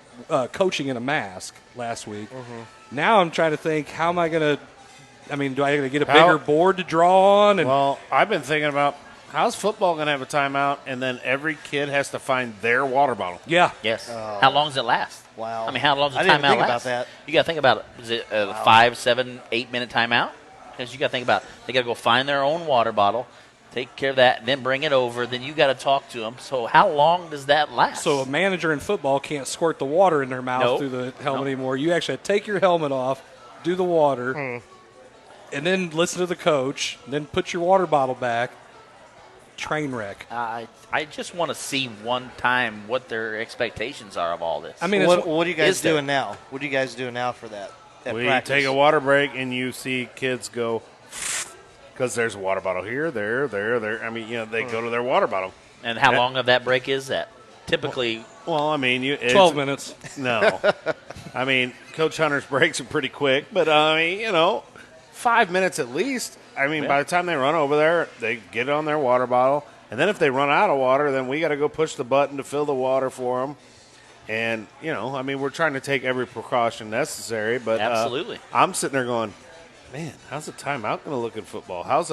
coaching in a mask last week. Mm-hmm. Now I'm trying to think, how am I going to – I mean, do I get a bigger board to draw on? And Well, I've been thinking about how's football going to have a timeout, and then every kid has to find their water bottle. yeah. Yes. How long does it last? Wow. I mean, how long does I a didn't timeout think last? about that. You got to think about it. Is it a 5, 7, 8 minute timeout? Because you got to think about they got to go find their own water bottle, take care of that, and then bring it over. Then you got to talk to them. So how long does that last? So a manager in football can't squirt the water in their mouth Nope. through the helmet anymore. You actually have to take your helmet off, do the water, and then listen to the coach, then put your water bottle back. Train wreck. I just want to see one time what their expectations are of all this. I mean, What are you guys Is there? doing now? What are you guys doing now for that? At We practice? take a water break, and you see kids go because there's a water bottle here, there. I mean, they go to their water bottle. and how long of that break is that? Typically, Well, I mean, 12 minutes. No. I mean, Coach Hunter's breaks are pretty quick, but, 5 minutes at least. I mean, by the time they run over there, they get on their water bottle. And then if they run out of water, then we got to go push the button to fill the water for them. And, we're trying to take every precaution necessary. But Absolutely. I'm sitting there going, man, how's a timeout going to look in football? What's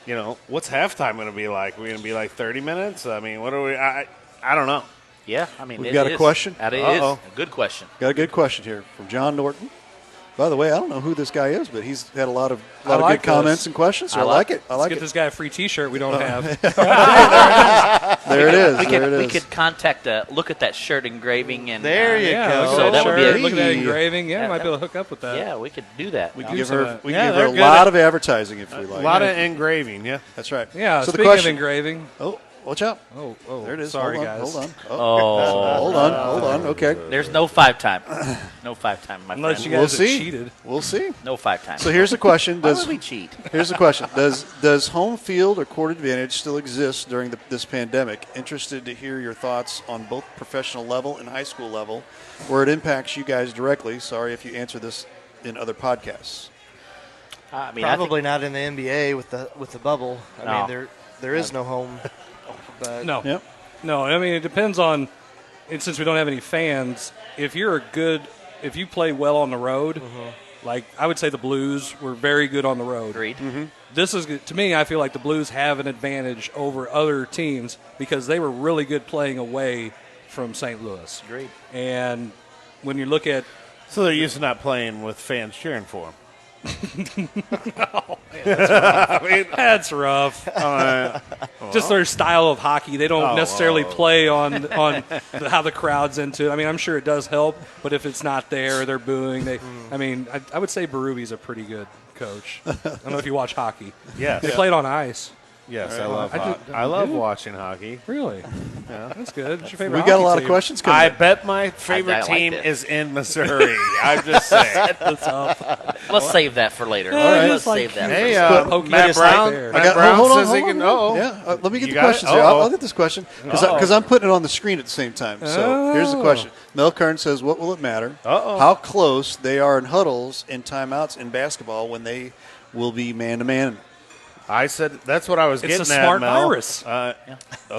halftime going to be like? We're going to be like 30 minutes? I mean, what are we? I don't know. yeah. I mean, We've it got a is. question? That is Uh-oh. a good question. Got a good question here from John Norton. By the way, I don't know who this guy is, but he's had a lot of like good comments this. and questions. So I like it. I Let's like get it. this guy a free T-shirt we don't have. There it is. We could contact look at that shirt engraving and There you go. So So that would be look at that engraving. Yeah, might be able to hook up with that. yeah, we could do that. We I'll can give do her, some of we that. can Yeah, give her they're a good lot at- of advertising if we A like. lot of engraving, yeah. That's right. Yeah, So the speaking of question. engraving. Oh, watch out. Oh, There it is. Sorry, hold on, guys. Hold on. Oh, Hold on. Okay. there's no 5-time. No 5-time, my Unless friend. you guys We'll have see. cheated. We'll see. No 5-time. So here's the question. Why would we cheat? Here's the question. Does home field or court advantage still exist during this pandemic? Interested to hear your thoughts on both professional level and high school level, where it impacts you guys directly. Sorry if you answer this in other podcasts. I mean, Probably not in the NBA with the bubble. I No. mean, there is no home. But No. Yep. No, I mean, it depends on, and since we don't have any fans, if you play well on the road, like I would say the Blues were very good on the road. Agreed. This is, to me, I feel like the Blues have an advantage over other teams because they were really good playing away from St. Louis. Agreed. And when you look at, So they're used to not playing with fans cheering for them. that's rough. Just their style of hockey. They don't necessarily play on how the crowd's into it. I mean, I'm sure it does help, but if it's not there, they're booing. I mean, I would say Berube's a pretty good coach. I don't know if you watch hockey. Yes. They played on ice. Yes, I love I I love watching hockey. Really? Yeah. That's good. What's your favorite We got a hockey lot of team? questions coming. I in. bet my favorite I like team this. is in Missouri. I'm just saying. Let's save that for later. right. Let's save that. Hey, Put Pokey Matt just right Brown. there. Matt Brown hold on, says he hold can. on. Oh, Yeah, let me get You the got it? questions here. Uh-oh. I'll get this question because I'm putting it on the screen at the same time. So here's the question. Mel Kern says, what will it matter? How close they are in huddles and timeouts in basketball when they will be man-to-man? I said that's what I was It's getting a smart at, Mel. virus. A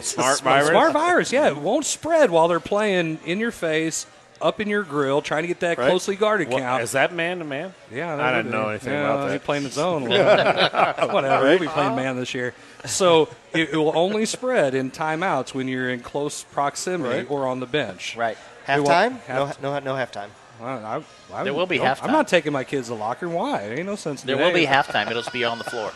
smart virus. Smart virus, yeah. It won't spread while they're playing in your face, up in your grill, trying to get that Right. closely guarded What, count. is that man to man? Yeah, I didn't know anything yeah, about He's that. playing his own. Whatever. We'll be playing man this year. So it will only spread in timeouts when you're in close proximity Right. or on the bench. Right. halftime? Half- No halftime. I There will be halftime. I'm not taking my kids to the locker room. Why? There ain't no sense. There will be halftime. It'll just be on the floor.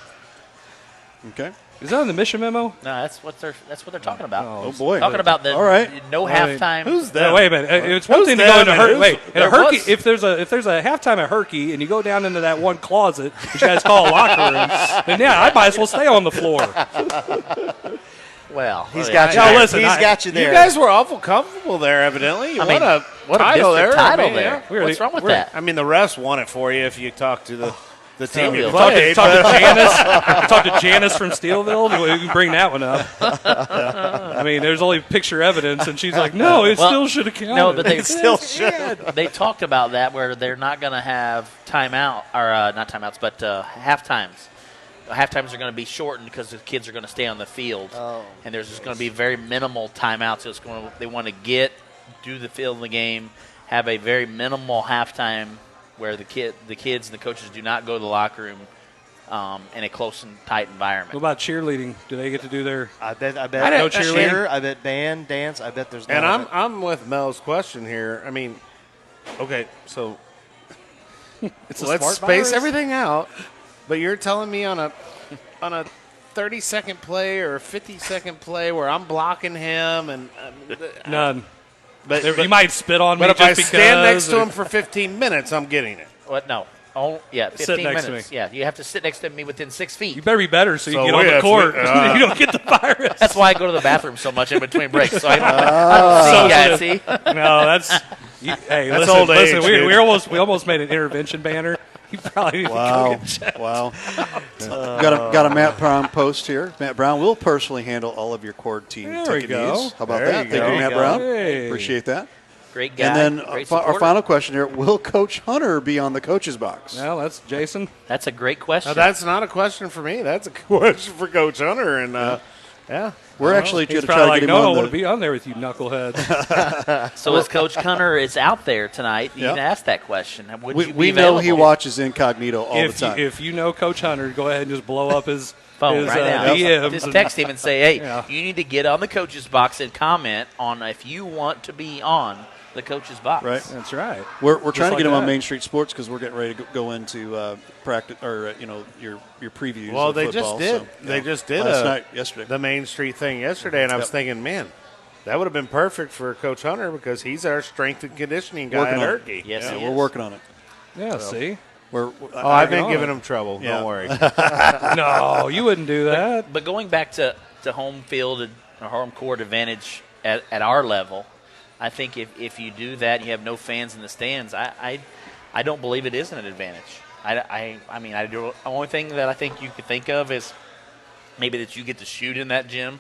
Okay. Is that in the mission memo? No, that's what they're talking about. Oh, boy. Talking about the All right. no halftime. Who's No, that? wait a minute. It's one Who's thing to go them into and Herc. who's- Wait, in a there Herky, was- if there's a halftime at Herky and you go down into that one closet, which you guys call a locker room, then yeah, I might as well stay on the floor. Well, He's oh, got you Yeah, there. listen, He's got you there. You guys were awful comfortable there, evidently. You I mean, won a what a title district there. title I mean, there. yeah. What's wrong with that? I mean, the refs won it for you if you talk to the team you Steelville. played. Talk to but- Janice. Talk to Janice from Steelville. We can bring that one up. I mean, there's only picture evidence, and she's like, "No, it Well, still should have counted." No, but they still should. They talked about that where they're not going to have timeout or not timeouts, but half times. Half times are going to be shortened because the kids are going to stay on the field, and there's just going to be very minimal timeouts. It's going to, they want to do the field in the game, have a very minimal halftime where the kids and the coaches do not go to the locker room in a close and tight environment. What about cheerleading? Do they get to do their? I bet. No cheer. cheerleading? I bet band, dance. I bet there's. None And of it. I'm with Mel's question here. I mean, okay, so It's a let's smart space virus. everything out. But you're telling me on a 30-second play or a 50-second play where I'm blocking him and None. but, You might spit on me but if just I because. stand next to or- him for 15 minutes, I'm getting it. What? No. Oh, yeah, 15 Sit next to minutes. me. Yeah, you have to sit next to me within 6 feet. You better be better so you So can get we on the have to- court. You don't get the virus. That's why I go to the bathroom so much in between breaks. So I don't see guys. See? No, that's. Hey, That's listen, old listen. age, We dude. almost made an intervention banner. You probably need to go Wow. get checked. Wow. Got a Matt Brown post here. Matt Brown will personally handle all of your cord team There we ticket go. needs. How about There that? you Thank go. you, Matt There you Brown. go. Hey. Appreciate that. Great guy. And then great our supporter. final question here, will Coach Hunter be on the coach's box? Well, that's Jason. That's a great question. Now, that's not a question for me. That's a question for Coach Hunter. And, yeah. We're actually He's going to probably try to like, get him no, I on want to the be on there with you knuckleheads. So as Coach Cunner is out there tonight, you Yeah. can ask that question. Would you be we know he available? watches incognito all the time. If you know Coach Hunter, go ahead and just blow up his phone right now. DMs Just and- text him and say, "Hey, Yeah. you need to get on the coach's box and comment on if you want to be on the coach's box. Right. That's right. We're trying to like get him on that. Main Street Sports because we're getting ready to go into practice or your previews. Well, of they football, just did. so, They just did last night, yesterday. the Main Street thing yesterday, and I was Yep. thinking, man, that would have been perfect for Coach Hunter because he's our strength and conditioning guy Working at on it. Herky. Yes, Yeah, he we're is. working on it. Yeah, see? We're I've been on giving it. him trouble. Yeah. Don't worry. No, you wouldn't do that. But going back to home field and home court advantage at our level, I think if you do that, you have no fans in the stands. I don't believe it is an advantage. I mean, the only thing that I think you could think of is maybe that you get to shoot in that gym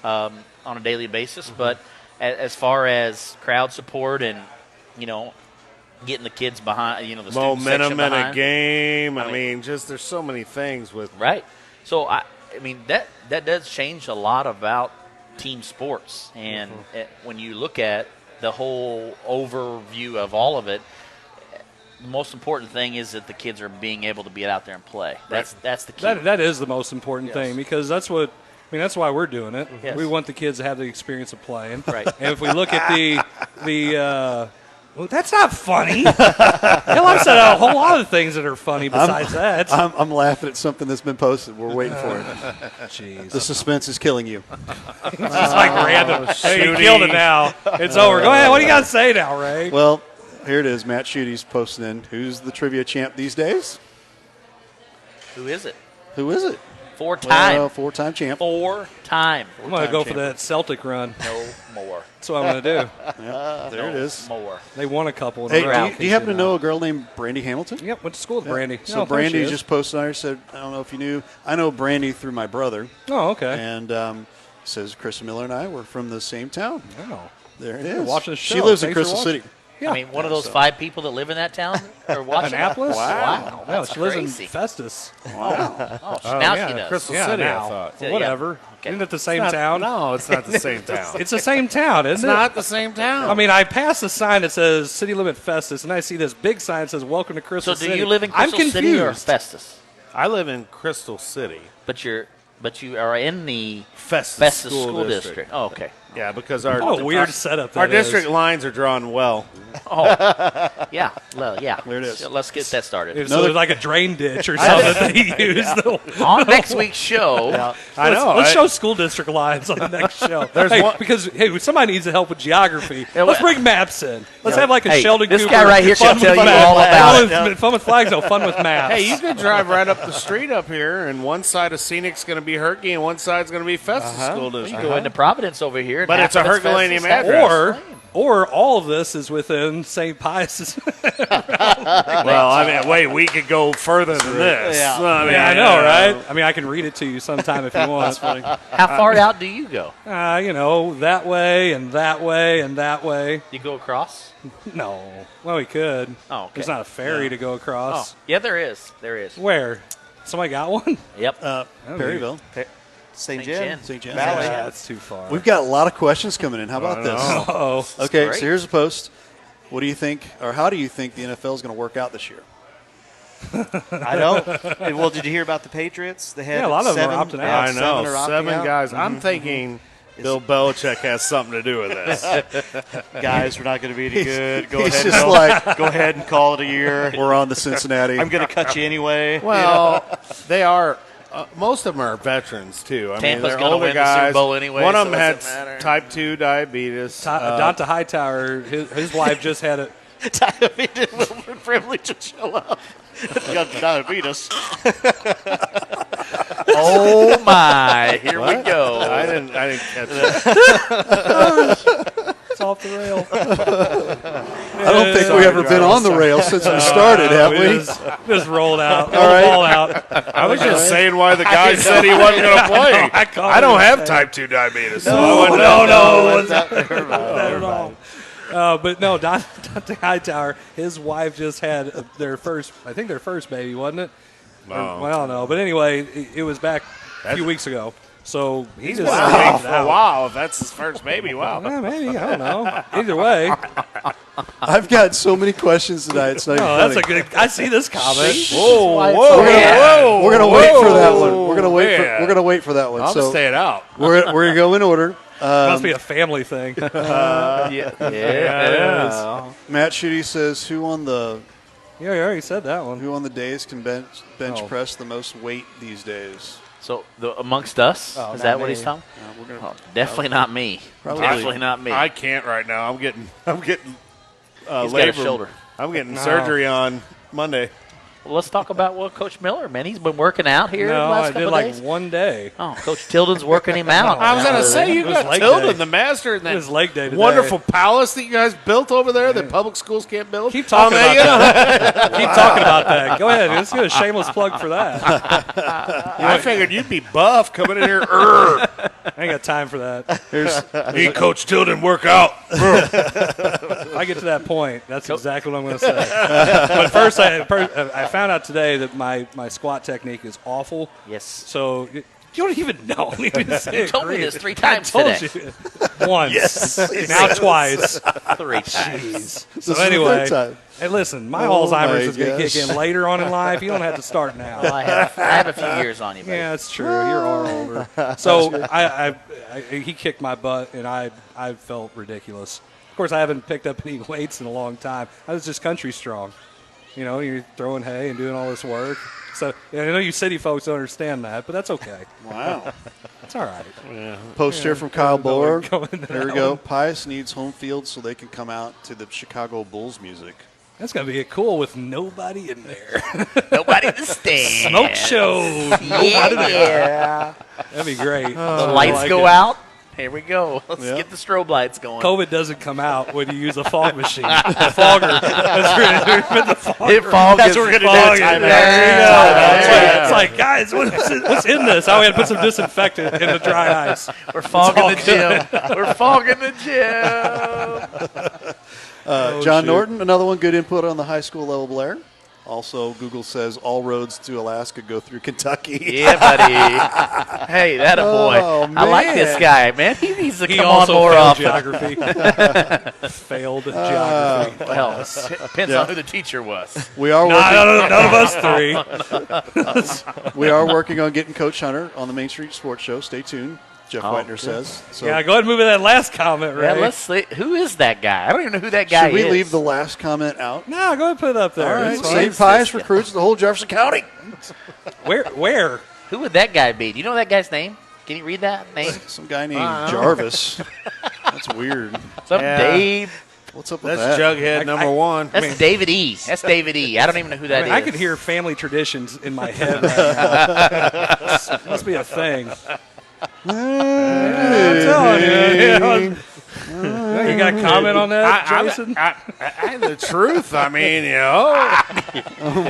on a daily basis. Mm-hmm. But as far as crowd support and getting the kids behind, the student section Momentum in a behind, game. I mean, just there's so many things with. right. So I mean that does change a lot about team sports, and when you look at the whole overview of all of it, the most important thing is that the kids are being able to be out there and play. That's the key. That is the most important thing because that's what that's why we're doing it. Yes. We want the kids to have the experience of playing. Right. And if we look at well, that's not funny. Hell, I've said a whole lot of things that are funny besides that. I'm laughing at something that's been posted. We're waiting for it. Jeez. The suspense is killing you. It's just like random. Hey, you killed it now. It's over. Go ahead. What do you got to say now, Ray? Well, here it is. Matt Schuette's posting in. Who's the trivia champ these days? Who is it? Who is it? Four-time. Well, four-time champ. Four-time. I'm going to go for that Celtic run. No more. That's what I'm going to do. Yeah, there it is. More. They won a couple in Hey, a row. do you happen to know a girl named Brandy Hamilton? Yep, went to school with Brandy. So No, there Brandy she is. just posted on her, said, I don't know if you knew, I know Brandy through my brother. Oh, okay. And says Chris Miller and I were from the same town. Wow. There it is. watching the show. She lives in Thanks for Crystal watching. City. Yeah. I mean, one of those 5 people that live in that town are watching. Annapolis? Wow. No, That's she lives crazy. in Festus. Oh, now she does. Crystal Yeah, City, now. I thought. Yeah, Whatever. Okay. Isn't it the same Not- town? No, it's not the same town. It's the same town, isn't It's it? not the same town. I mean, I passed a sign that says City Limit Festus, and I see this big sign that says Welcome to So Crystal do City. you live in I'm Crystal City or confused. Festus? I live in Crystal City. But you are in the Festus School District. Oh, okay. Yeah, because our What a weird setup our that is. district lines are drawn well. Oh, yeah. Well, yeah. There it is. So let's get that started. So there's like a drain ditch or something that they use. On next week's show, I know. Let's show school district lines on the next show. Because somebody needs to help with geography. Yeah, Let's well- bring maps in. Let's have like a Hey, Sheldon this Cooper. guy right here fun can with tell you maps. all about Fun with- Fun with flags, no fun with maps. Hey, you could drive right up the street up here, and one side of Scenic's going to be Herky, and one side's going to be Festus School you District. can go into Providence over here. And But half it's a of Festus, Herculaneum half of address. or all of this is within St. Pius's. Well, I mean, wait, we could go further than this. Yeah. I know, right? I mean, I can read it to you sometime if you want. How far out do you go? That way and that way and that way. You go across? No. Well, we could. Oh, okay. There's not a ferry to go across. Oh, yeah, there is. There is. Where? Somebody got one? Yep. Perryville. St. St. Jen. Jen. St. Jen. Valley. Yeah, that's too far. We've got a lot of questions coming in. How about this? Oh, Okay, great. so here's a post. What do you think, or how do you think the NFL is going to work out this year? I don't. Hey, well, did you hear about the Patriots? They had Yeah, a lot of them are 7 opting they out. had I know, 7 are opting 7 out. guys. I'm thinking Bill Belichick has something to do with this. Guys, we're not going to be any good. Go He's ahead, just and like, go ahead and call it a year. we're on the Cincinnati. I'm going to cut you anyway. Well, they are. Most of them are veterans too. I Tampa's mean, they're gonna older win the Super guys. Bowl anyway, One so of them it had doesn't matter. type 2 diabetes. Donta Hightower, his wife just had it. Diabetes will privilege to show up. Got diabetes. Oh, my. Here we go. I didn't catch that. It's off the rail. I don't think we've ever been on the rail since we started, have we? Just rolled out. All right. Ball out. I was just saying why the guy said he wasn't going to play. I don't have type 2 diabetes. So I wouldn't know. Not at all. But no, Donta Hightower, his wife just had their first baby, wasn't it? No. Well, I don't know. But anyway, it was back a few weeks ago. So he just Wow, wow. for a while. If that's his first baby, wow. Yeah, maybe. I don't know. Either way. I've got so many questions tonight. It's not even Oh, that's funny. a good. I see this comment. Whoa, We're whoa, We're gonna wait for that one. We're gonna wait. Yeah. We're gonna wait for that one. I'm so staying out. we're gonna go in order. Must be a family thing. Yeah. Matt Schutte says, who on the Yeah, you already said that one. Who on the days can bench press the most weight these days? So amongst us, is that what he's talking? Definitely not me. Definitely not me. I can't right now. I'm getting He's got a labor. shoulder. I'm getting surgery on Monday. Well, let's talk about Coach Miller, man. He's been working out here the last couple of days. One day. Oh, Coach Tilden's working him out. I was going to say, you got Tilden, the master, in that leg day today. Wonderful palace that you guys built over there that public schools can't build. Keep talking about that. Keep talking about that. Go ahead. Let's do a shameless plug for that. I figured you'd be buff coming in here. I ain't got time for that. Me, Coach Tilden, work out. If I get to that point, that's exactly what I'm going to say. But first, I found out today that my squat technique is awful. Yes. So you don't even know. You told me this 3 times today. Once. Yes. Now twice. 3 times. So anyway, hey, listen, my Alzheimer's is going to kick in later on in life. You don't have to start now. Well, I have a few years on you, buddy. Yeah, that's true. You're all older. So he kicked my butt, and I felt ridiculous. Of course, I haven't picked up any weights in a long time. I was just country strong. You know, you're throwing hay and doing all this work. So I know you city folks don't understand that, but that's okay. Wow. That's all right. Yeah. Post here from Kyle Buller. There we go. One. Pius needs home field so they can come out to the Chicago Bulls music. That's going to be cool with nobody in there. Nobody in the stands. Smoke show. Yeah. That'd be great. The lights go out. Here we go. Let's get the strobe lights going. COVID doesn't come out when you use a fog machine. The fogger. That's what we're going to do. It's like, guys, what's in this? Oh, we had to put some disinfectant in the dry ice. We're fogging the gym. We're fogging the gym. John Norton, another one, good input on the high school level, Blair. Also, Google says all roads to Alaska go through Kentucky. Yeah, buddy. Hey, that a boy. Oh, I like this guy, man. He needs to come on also more failed often. Geography. Failed geography. Well, depends on who the teacher was. We are working. None of us three. We are working on getting Coach Hunter on the Main Street Sports Show. Stay tuned. Jeff Whitener says. So yeah, go ahead and move to that last comment, right? Yeah, let's see. Who is that guy? I don't even know who that guy is. should we leave the last comment out? No, go ahead and put it up there. All right. It's St. Pius recruits the whole Jefferson County. Where? Who would that guy be? Do you know that guy's name? Can you read that name? Some guy named Jarvis. That's weird. Dave. What's up with That's that? Jughead number one. That's David E. That's David E. I don't even know who that is. I could hear family traditions in my head right now. Must be a thing. I'm telling you. You got a comment on that, Jason? The truth. I mean, Oh,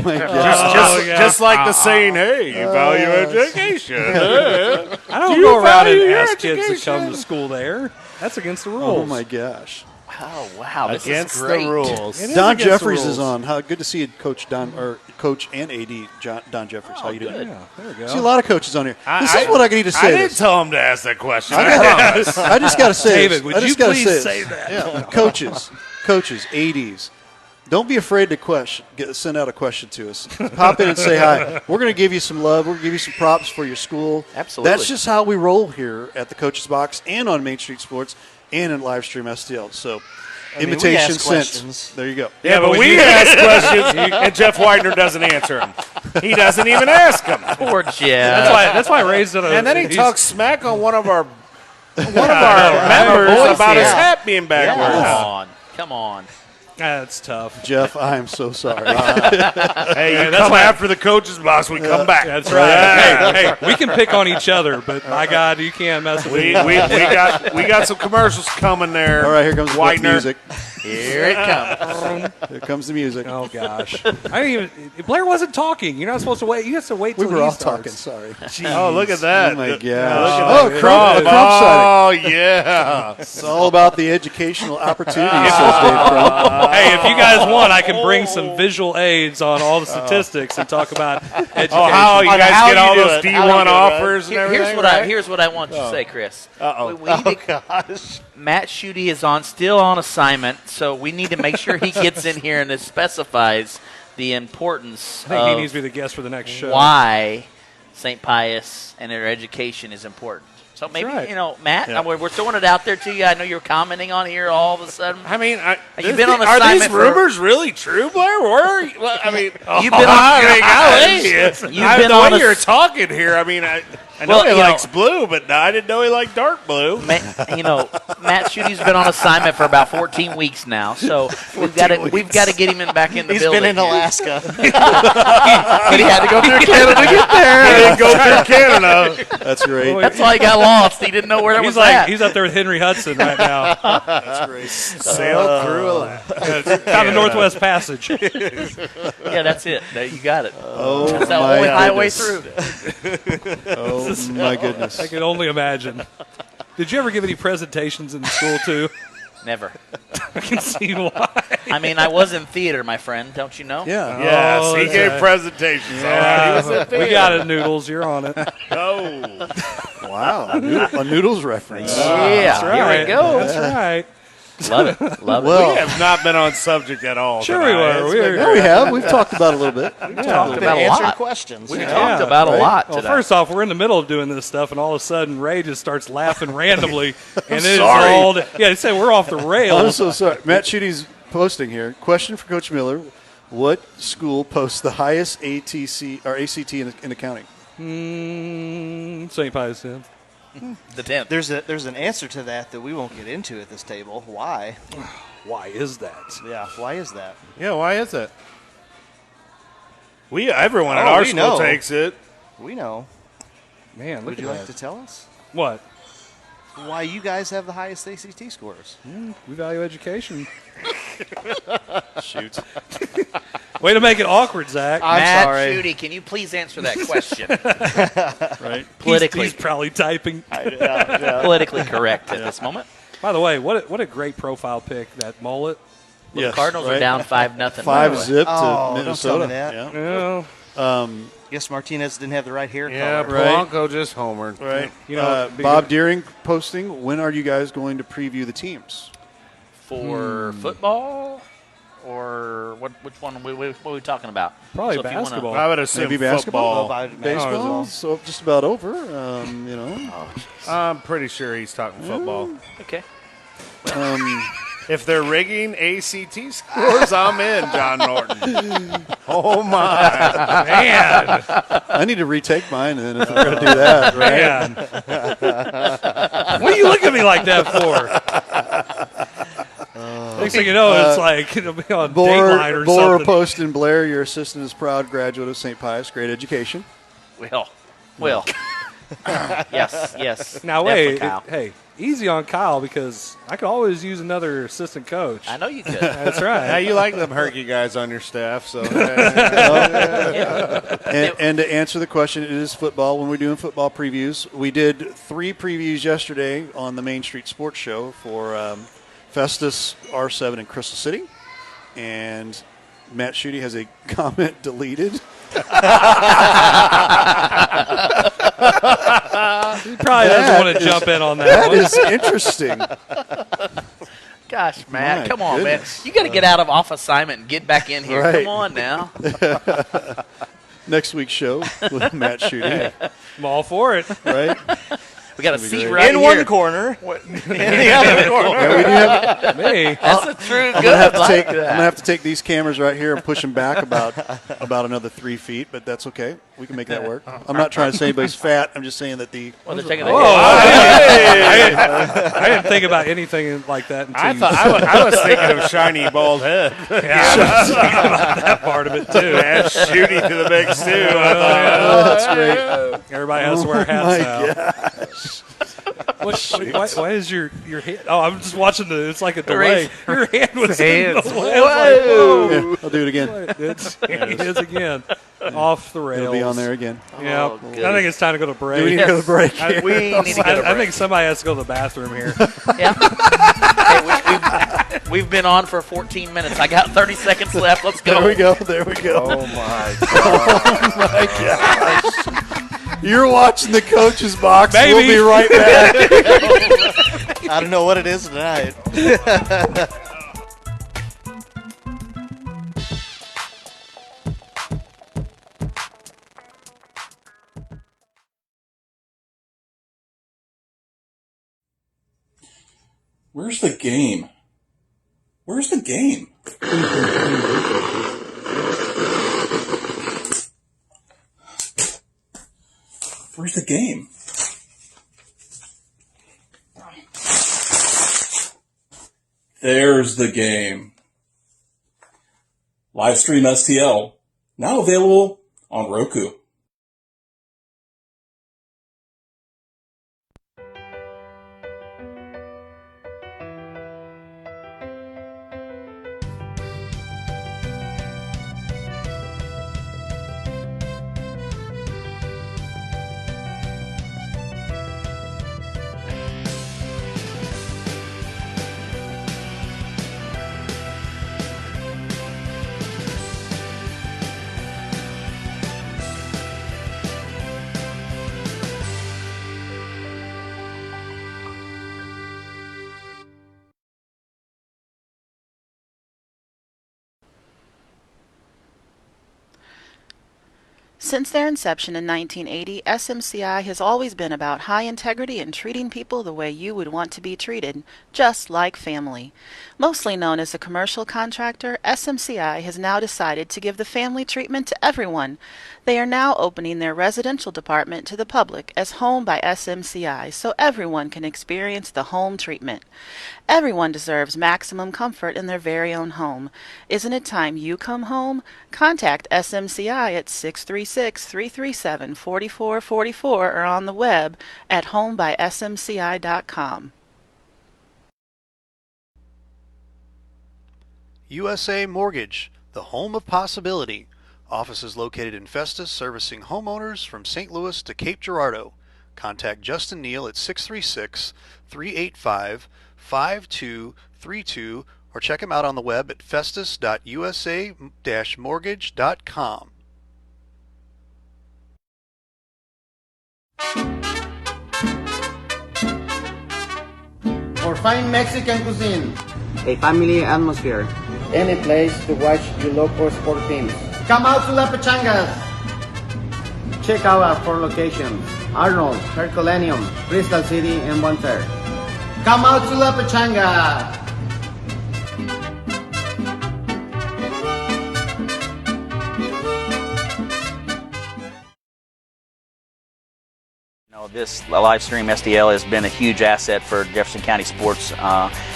my God. just like the saying, hey, you value education. I don't go around and ask kids to come to school there. That's against the rules. Oh, my gosh. Oh, wow. This Against is great. the rules. Don Jeffries is on. How good to see you, Coach Don, or Coach and AD Don Jeffries. How you doing? Yeah, there we go. See a lot of coaches on here. This is what I need to say. I didn't tell him to ask that question. I just got to say David, this. would I just you gotta please say say that? Yeah. Coaches, ADs. Don't be afraid to send out a question to us. Pop in and say hi. We're going to give you some love. We're going to give you some props for your school. Absolutely. That's just how we roll here at the Coaches Box and on Main Street Sports and in LIvestream STL. So, invitation sent. There you go. Yeah, but we ask questions, and Jeff Whitener doesn't answer them. He doesn't even ask them. Poor Jeff. That's why I raised it. And then he talks smack on one of our members about his hat being backwards. Come on. That's tough. Jeff, I am so sorry. Hey, that's why after the Coaches Box, we come back. That's right. Hey, we can pick on each other, but my God, you can't mess with me. We got some commercials coming there. All right, here comes the music. Here it comes. Here comes the music. Oh gosh, Blair wasn't talking. You're not supposed to wait. You have to wait till we were all starts. talking. Sorry. Jeez. Oh, look at that. Oh my gosh. Look at Oh, Crump sighting. Oh, yeah. It's all about the educational opportunities. Says Dave Crump. Hey, if you guys want, I can bring some visual aids on all the statistics and talk about education. Oh, how you guys get all those D1 offers and everything? Here's what I want you to say, Chris. Matt Schutte is still on assignment, so we need to make sure he gets in here and it specifies the importance I think he of needs to be the guest for the next show. why St. Pius and their education is important. So maybe, right. Matt, we're throwing it out there to you. I know you're commenting on here all of a sudden. I mean, You've been on are assignment these for- rumors really true, Blair? Where are you? Well, I mean, You've been on- golly. You've been the on way a- you're talking here, I mean, I know he likes blue, but I didn't know he liked dark blue. Matt Schuette's been on assignment for about 14 weeks now, so we've got to get him back in the He's building. been in Alaska. But he had to go through Canada to get there. He didn't go through Canada. That's great. That's why he got lost. He didn't know where it was He's at. he's up there with Henry Hudson right now. That's great. Sailed through Alaska. Down the Northwest Passage. Yeah, that's it. You got it. Oh, That's the my only highway goodness. through. Oh, my goodness. I can only imagine. Did you ever give any presentations in the school, too? Never. I can see why. I mean, I was in theater, my friend. Don't you know? Yeah. Yes, Oh, he that's gave right. presentations. All right. He was in We theater. got it, Noodles. You're on it. No. Wow. A Noodles reference. Yeah, That's right. here we go. That's right. Love it. Love Well, We have not been on subject at all. Sure tonight. we were. yeah, we have. We've talked about it a little bit. it. We talked about a answering lot. questions. We you know? talked about a lot Well, today. first off, we're in the middle of doing this stuff, and all of a sudden, Ray just starts laughing randomly, and it's sorry. all. They say we're off the I'm rails. so sorry. Matt Schuette's posting here. Question for Coach Miller. What school posts the highest ATC or ACT in accounting? St. Pius Did. the 10th. There's an answer to that we won't get into at this table. Why? Why is that? Yeah, why is that? Yeah, why is it? Everyone at our we school know. takes it. We know. Man, look Would at you that. like to tell us What? why you guys have the highest ACT scores? We value education. Shoot. Way to make it awkward, Zach. Matt sorry. Schuette, can you please answer that question? Right. Politically, He's probably typing. politically correct at this moment. By the way, what a great profile pick, that mullet. Well, the Cardinals are down 5-0. 5 zip to Oh, don't Minnesota. tell me that. Yeah. Yeah. Guess Martinez didn't have the right hair Yeah, color. Right. Polanco just homered. Right. You know, Bob Deering posting, when are you guys going to preview the teams? For football? Or which one? What are we talking about? Probably if you wanna- basketball. I would assume Maybe basketball? football. Baseball? So just about over, I'm pretty sure he's talking football. Okay. If they're rigging ACT scores, I'm in, John Norton. Oh, my. Man, I need to retake mine, and then if we're going to do that, right? man. What are you looking at me like that for? Next thing you know, it's like it'll be on Dateline or Bora something. posting, Blair, your assistant is proud graduate of St. Pius. Great education. Well. Yes. Now Definitely, wait, Kyle. hey, easy on Kyle because I could always use another assistant coach. I know you could. That's Now, right. you like them Herky guys on your staff, so. And to answer the question, it is football. When we're doing football previews, we did 3 previews yesterday on the Main Street Sports Show for Festus, R7, and Crystal City. And Matt Schuette has a comment deleted. He probably doesn't want to jump in on that That one. is interesting. Gosh, Matt, My come on, goodness. man. You got to get out of off assignment and get back in here. Right. Come on now. Next week's show with Matt Schuette, I'm all for it. right? We got a That'd be seat great. right In here. one corner. In the other corner. Yeah, we do have, Me. That's a true I'm good. gonna have to I take. like I'm that. gonna have to take these cameras right here and push them back about another 3 feet, but that's okay. We can make that work. I'm not trying to say anybody's fat. I'm just saying that the. Well, they're taking the Whoa, I didn't think about anything like that until I you thought I was thinking of shiny bald head. that part of it too. Add shooting to the mix too. I thought, Oh, that's great. Everybody has to wear hats my now. Why is your hand? Oh, I'm just watching the. It's like a delay. Your hand was in the way. I was like, whoa. Yeah, I'll do it again. It is again off the rails. It'll be on there again. Yeah, Oh, I think it's time to go to break. Do we need to go to break? Here? We need to go to I break. think somebody has to go to the bathroom here. Yeah. Hey, we've been on for 14 minutes. I got 30 seconds left. Let's go. There we go. There we go. oh my God. You're watching the coach's box. Baby. We'll be right back. I don't know what it is tonight. Where's the game? Where's the game? Where's the game? There's the game. LIvestream STL, now available on Roku. Since their inception in 1980, SMCI has always been about high integrity and treating people the way you would want to be treated, just like family. Mostly known as a commercial contractor, SMCI has now decided to give the family treatment to everyone. They are now opening their residential department to the public as Home by SMCI so everyone can experience the home treatment. Everyone deserves maximum comfort in their very own home. Isn't it time you come home? Contact SMCI at 636-337-4444 or on the web at homebysmci.com. USA Mortgage, the home of possibility. Office is located in Festus, servicing homeowners from St. Louis to Cape Girardeau. Contact Justin Neal at 636-385-5232 or check him out on the web at festus.usa-mortgage.com. For fine Mexican cuisine, A family atmosphere. any place to watch your local sport teams. Come out to La Pachangas. Check out our 4 locations: Arnold, Herculaneum, Crystal City, and Monterey. Come out to La Pachanga. This LIvestream STL has been a huge asset for Jefferson County sports,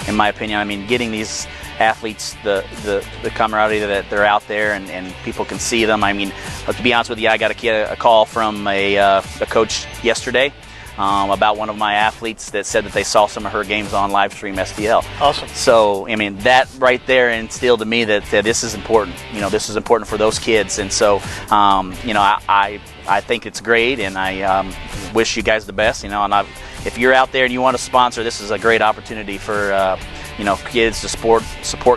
in my opinion. I mean, getting these athletes the camaraderie that they're out there and people can see them. I mean, to be honest with you, I got a call from a coach yesterday about one of my athletes that said that they saw some of her games on LIvestream STL. Awesome. So, I mean, that right there instilled to me that this is important. You know, this is important for those kids. And so, you know, I think it's great, and I wish you guys the best. You know, and if you're out there and you want to sponsor, this is a great opportunity for you know, kids to support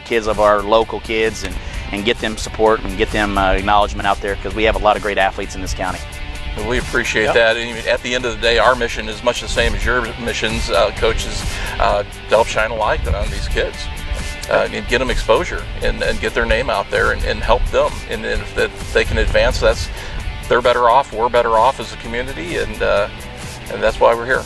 kids of our local kids and get them support and get them acknowledgement out there, because we have a lot of great athletes in this county. We appreciate that. And at the end of the day, our mission is much the same as your missions, coaches, to help shine a light on these kids and get them exposure and get their name out there and help them. And if they can advance, they're better off, we're better off as a community, and that's why we're here.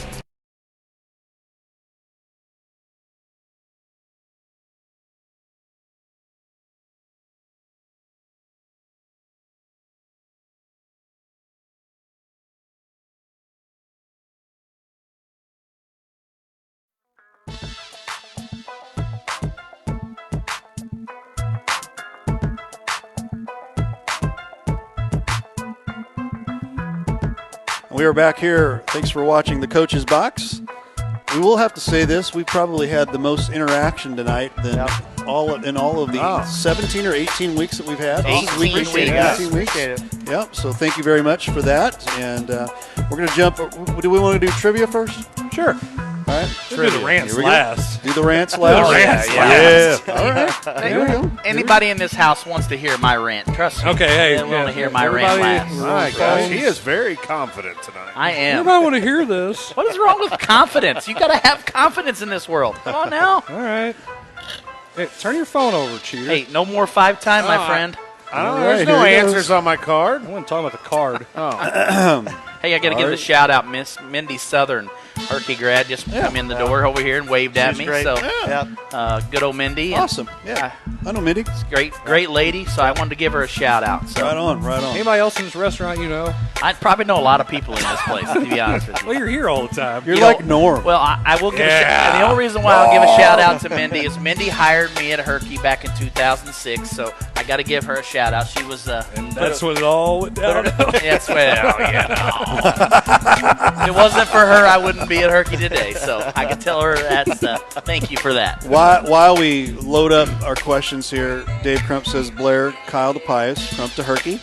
We are back here. Thanks for watching the Coach's Box. We will have to say this: we probably had the most interaction tonight than all of the 17 or 18 weeks that we've had. 18 weeks. 18 weeks. Yep. So thank you very much for that. And we're going to jump. Do we want to do trivia first? Sure. All right. We'll do the rants last. Do the rants last. All right. Hey, Here we go. anybody in this house wants to hear my rant. Trust me. Okay, hey. They want to hear my rant last. My gosh, he is very confident tonight. I am. Everybody want to hear this. What is wrong with confidence? You got to have confidence in this world. Come on now. All right. Hey, turn your phone over, cheater. Hey, no more 5-time, my friend. I don't know. All right, There's no here it goes. answers on my card. I wasn't talking about the card. Oh. Hey, I got to give a shout out, Miss Mindy Southern, Herky grad, just come in the door over here and waved at me. Great. So, Yeah. good old Mindy. Awesome. Yeah. I know Mindy. Great lady. So I wanted to give her a shout out. So Right on. Anybody else in this restaurant you know? I probably know a lot of people in this place, to be honest with you. Well, you're here all the time. You're like Norm. Well, I will give a shout. And the only reason why I'll give a shout out to Mindy is Mindy hired me at Herky back in 2006. So I got to give her a shout out. She was and that's when it all went down. That's if it wasn't for her, I wouldn't be at Herky today. So I can tell her that's thank you for that. While we load up our questions here, Dave Crump says Blair, Kyle to Pius, Crump to Herky.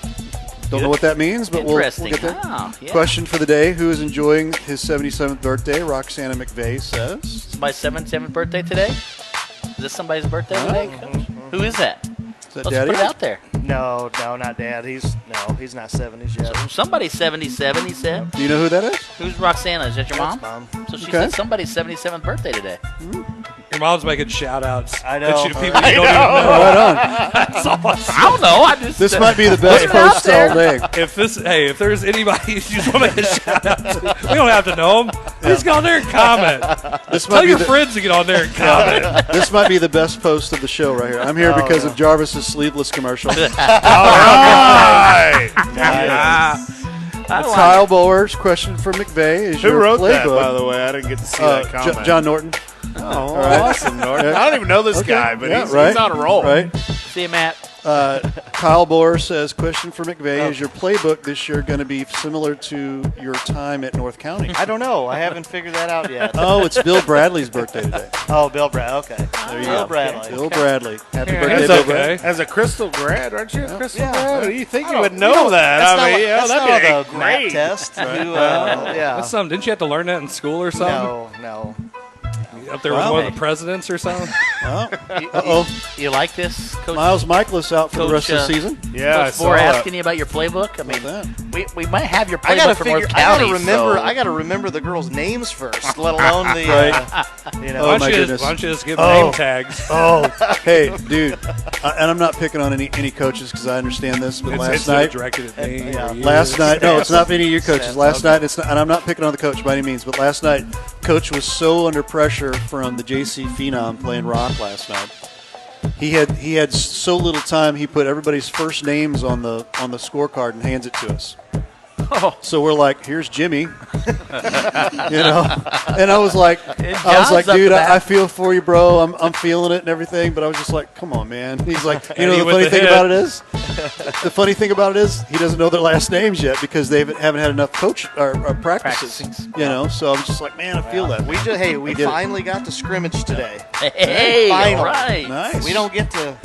Don't know what that means, but we'll get there. Oh, yeah. Question for the day: who is enjoying his 77th birthday? Roxana McVey says. It's my 77th birthday today. Is this somebody's birthday today? Who is that? Is that Let's Daddy? put it out there. No, not Dad. He's not 70s yet. So somebody's 77, he said. Do you know who that is? Who's Roxana? Is that your mom? That's Mom. So she said somebody's 77th birthday today. Your mom's making shout-outs. I know. To people you don't even know. Right on. That's awesome. I don't know. I just This might be the best post all day. If there's anybody you just want to make a shout-out to, we don't have to know them. Just go on there and comment. Tell your friends to get on there and comment. This might be the best post of the show right here. I'm here because of Jarvis's sleeveless commercial. All right. Kyle Bower's question for McVey is Who your wrote playbook. that, by the way? I didn't get to see that comment. John Norton. Oh, right. awesome, Norton. I don't even know this guy, but he's on a roll. Right. See you, Matt. Kyle Bower says, question for McVey, is your playbook this year going to be similar to your time at North County? I don't know. I haven't figured that out yet. Oh, it's Bill Bradley's birthday today. Oh, Bill Bradley. Okay. There you Bill go. Bradley. Bill Bradley. Happy birthday, That's Bill okay. Bradley. As a Crystal grad, aren't you a Crystal Yeah. grad? You think you Oh, would know that? That's I mean, not, that'd that's be not a grad great. test. Yeah. That's something. Didn't you have to learn that in school or something? No. Up there with one of the presidents or something? Uh-oh. You like this, Coach? Miles Michaelis out for the Coach, rest of the season. Yeah, I Coach saw Bohr that. asking you about your playbook. I mean, that? we might have your I gotta playbook from figure. North I County. gotta remember. so- I gotta remember the girls' names first, let alone the. You know. Oh, my Why goodness. don't you just give them name tags? Hey, dude, and I'm not picking on any coaches because I understand this, but It's last not night, directed at me. or you. no, it's not any of your coaches. Last night, it's not, and I'm not picking on the coach by any means, but last night, coach was so under pressure from the JC Phenom playing rock last night. He had so little time. He put everybody's first names on the scorecard and hands it to us. So we're like, here's Jimmy, and I was like, dude, I feel for you, bro. I'm feeling it and everything, but I was just like, come on, man. He's like, the funny thing about it is, he doesn't know their last names yet because they haven't had enough coach or practices. So I'm just like, man, I feel that. We finally got to scrimmage today. Hey, Finally. all right. Nice. We don't get to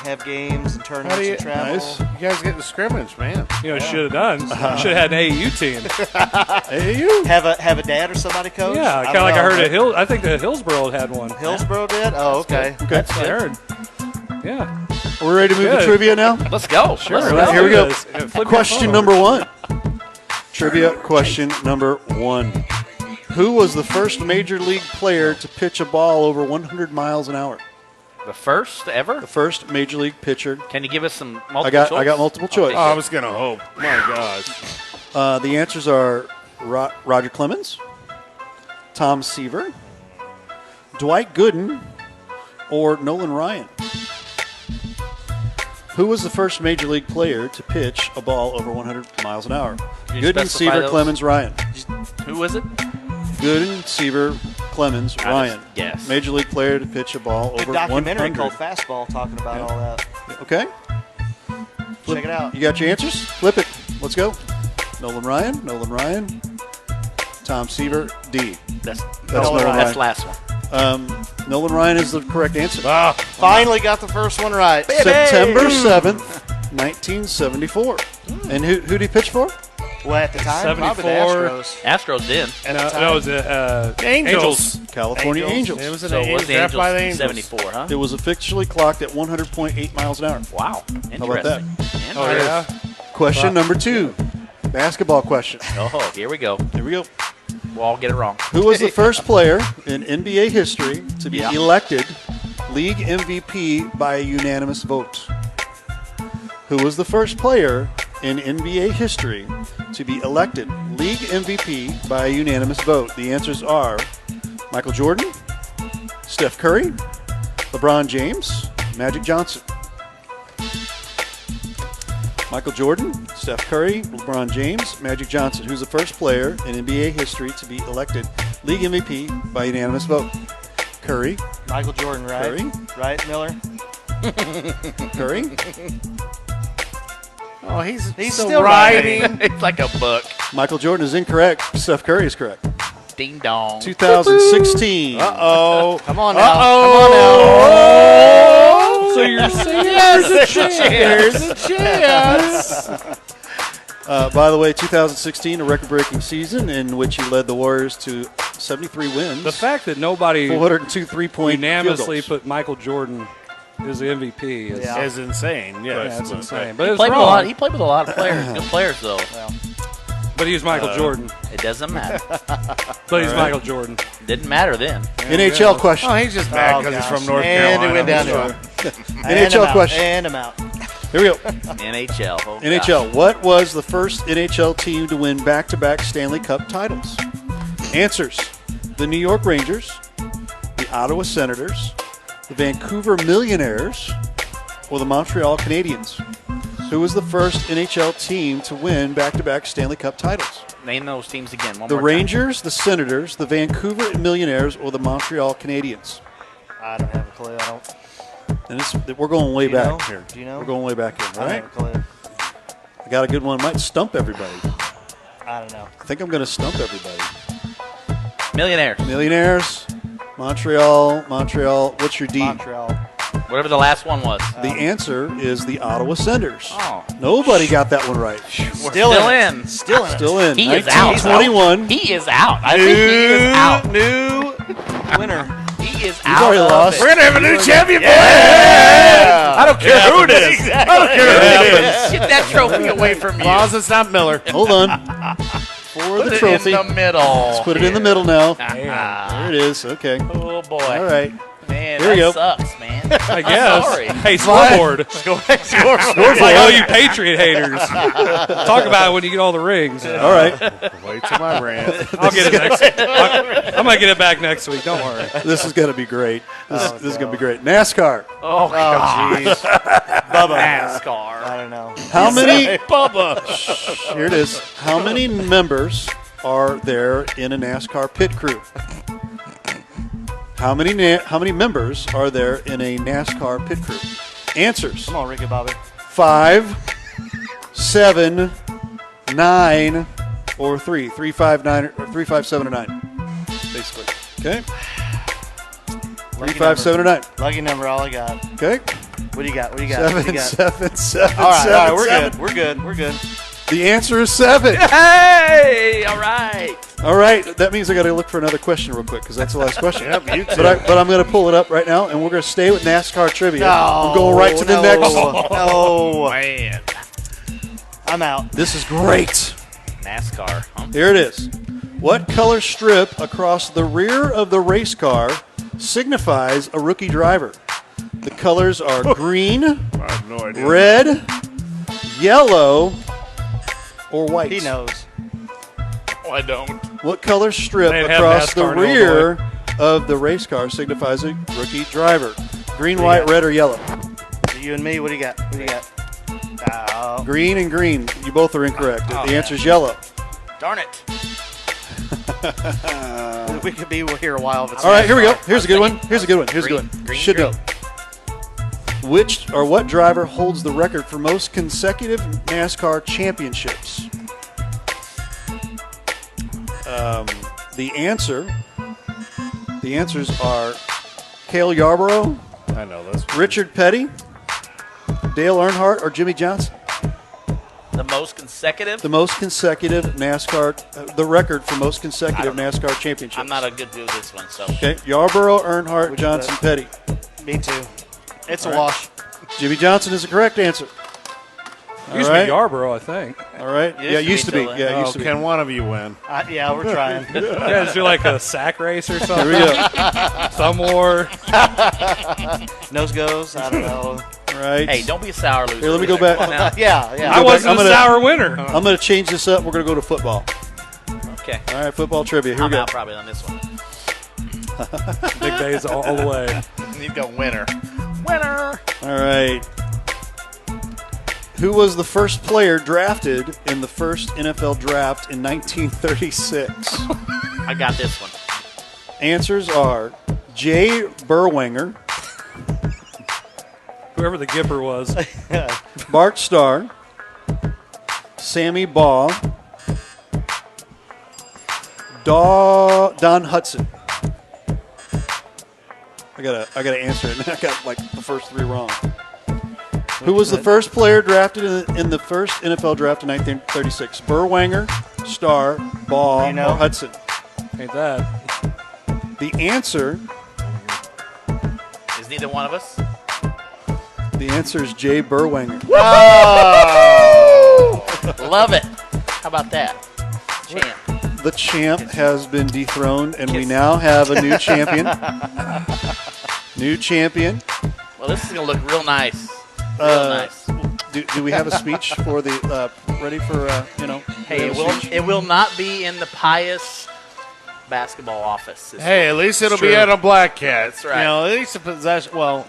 have games and tournaments How do you- and travel. Nice. You guys get the scrimmage, man. Should have done. Should have had an AAU team. Have a dad or somebody coach? Yeah, kind of like I heard at I think the Hillsboro had one. Hillsboro did. Oh, okay. That's what I heard. Yeah. We're ready to move to Good. trivia now. Let's go. Sure. Let's Right, go. here we go. Flip your Question phone number 1. Trivia question number 1. Who was the first major league player to pitch a ball over 100 miles an hour? The first ever? The first major league pitcher. Can you give us some multiple I got choice? multiple choice. Oh, I was going to hope. My gosh. The answers are Roger Clemens, Tom Seaver, Dwight Gooden, or Nolan Ryan. Who was the first major league player to pitch a ball over 100 miles an hour? Can you Gooden, specify Seaver, those? Clemens, Ryan. Who was it? Gooden, Seaver, Clemens, Ryan. Yes. Major league player to pitch a ball Good over documentary 100. called Fastball talking about all that. Okay. Check it out. You got your answers? Flip it. Let's go. Nolan Ryan, Tom Seaver, D. That's Nolan Ryan. That's the last one. Nolan Ryan is the correct answer. Finally got the first one right. September 7th, 1974. And who did he pitch for? Well, at the time, probably the 74. Astros. Astros did. That was Angels. California Angels. It was an So it was the draft by the Angels in Angels. 74, huh? It was officially clocked at 100.8 miles an hour. Wow. How about that? Interesting. Oh, yeah. Question number 2. Basketball question. Oh, here we go. Here we go. We'll all get it wrong. Who was the first player in NBA history to be Yeah. elected league MVP by a unanimous vote? Who was the first player in NBA history to be elected league MVP by a unanimous vote? The answers are Michael Jordan, Steph Curry, LeBron James, Magic Johnson. Michael Jordan, Steph Curry, LeBron James, Magic Johnson. Who's the first player in NBA history to be elected league MVP by unanimous vote? Curry. Michael Jordan, right? Curry. Right, Miller? Curry. Oh, he's still writing. It's like a book. Michael Jordan is incorrect. Steph Curry is correct. Ding dong. 2016. Uh-oh. Come on now. Uh-oh. So you're saying There's a chance. By the way, 2016, a record-breaking season in which he led the Warriors to 73 wins. the fact that nobody 402 three-point unanimously field goals. put Michael Jordan as the MVP is, Yeah. Is insane. Yes. that's insane. Right. But He it's played, with a lot, wrong. he played with a lot of players, good players, though. But he was Michael Jordan. It doesn't matter. But he's Michael Jordan. Didn't matter then. NHL question. Oh, he's just mad Oh, because he's gosh. from North And Carolina. it went down Sure. to NHL question. And I'm out. Here we go. NHL. Oh, NHL. What was the first NHL team to win back-to-back Stanley Cup titles? Answers. The New York Rangers, the Ottawa Senators, the Vancouver Millionaires, or the Montreal Canadiens? Who was the first NHL team to win back-to-back Stanley Cup titles? Name those teams again. One The more Rangers, the Senators, the Vancouver Millionaires, or the Montreal Canadiens? I don't have a clue. I don't. And we're going way Do you back know? here. Do you know? We're going way back here, I all don't right? have a clue. I got a good one. Might stump everybody. I don't know. I think I'm going to stump everybody. time. Millionaires. Millionaires, Montreal. What's your D? Montreal. Whatever the last one was. The answer is the Ottawa Senators. Oh. Nobody got that one right. Still in. Still in it. Still in. He is out. 1921. He is out. I think he is out. New winner. He is You've out. already of lost. it. We're going to have a new champion, boys. Yeah. I don't care who it is. I don't care who it is. Get that trophy away from As you. long as it's not Miller. Hold on. For Put the it trophy. in the middle. Let's put it in the middle now. Ah. There it is. Okay. Oh boy. All right. Man, Here we go. that sucks, man. I guess. Sorry. Hey, scoreboard. It's like, oh, you Patriot haters. Talk about it when you get all the rings. All right. Wait till my rant. I'll get it next week. I might get it back next week. Don't worry. This is going to be great. This is going to be great. NASCAR. Oh, God. jeez. Bubba. NASCAR. I don't know. How many? Bubba. Here it is. How many members are there in a NASCAR pit crew? How many members are there in a NASCAR pit crew? Answers: Come on, Ricky Bobby. 5, 7, 9, or 3. 3, 5, 9, or 3, 5, 7, or 9. Basically. Okay. 3, 5, 7, or 9. Lucky number. All I got. Okay. What do you got? What do you got? What do 7, you got? 7, 7, All right. 7, All right. We're 7. good. We're good. We're good. The answer is 7. Hey, all right. All right, that means I got to look for another question real quick because that's the last question. Yep, you too. But I'm going to pull it up right now, and we're going to stay with NASCAR trivia. No, I'm going right to the next. No. Man. I'm out. This is great. NASCAR. Huh? Here it is. What color strip across the rear of the race car signifies a rookie driver? The colors are green, I have no idea. red, yellow, or white. He knows. Oh, I don't. What color strip They have across the NASCAR in rear of the race car signifies a rookie driver? Green, white, red, or yellow? You and me. What do you got? What do you got? Oh. Green and green. You both are incorrect. Oh, the answer is yellow. Darn it. We could be here a while. If it's All right, here we go. NASCAR. Here's a good one. Here's a good one. Here's a good one. Green, Should green. know. What driver holds the record for most consecutive NASCAR championships? The answers are Cale Yarborough, I know this. Richard Petty, Dale Earnhardt, or Jimmy Johnson. The most consecutive? The most consecutive NASCAR, the record for most consecutive NASCAR championships. I'm not a good dude at this one, so. Okay, Yarborough, Earnhardt, Johnson, Petty. Me too. It's a All right. wash. Jimmy Johnson is the correct answer. Used to right. be Yarborough, I think. All right. Yeah, used to be. Yeah, Oh, used to be. can one of you win? Yeah, we're trying. You guys do like a sack race or something? Here we go. Some war. Nose goes. I don't know. All right. Hey, don't be a sour loser. Here, let me go back. Come on now. Yeah. I wasn't a sour winner. I'm going to change this up. We're going to go to football. Okay. All right, football trivia. Here I'm we go. out probably on this one. McVey's all the way. You go winner. Winner. All right. Who was the first player drafted in the first NFL draft in 1936? I got this one. Answers are Jay Berwanger, Whoever the Gipper was. Bart Starr, Sammy Baugh, Don Hudson. I gotta answer it. I got like the first three wrong. Who was the first player drafted in the first NFL draft in 1936? Berwanger, Starr, Baugh, or Hudson? Ain't that? The answer. Is neither one of us? The answer is Jay Berwanger. Oh! Love it. How about that? Champ. The champ has been dethroned, and we now have a new champion. New champion. Well, this is going to look real nice. Real nice. Do we have a speech for the ready for Hey, it will not be in the pious basketball office. Hey, at least it'll be at a Black Cat. That's right. You know, at least a possession. Well,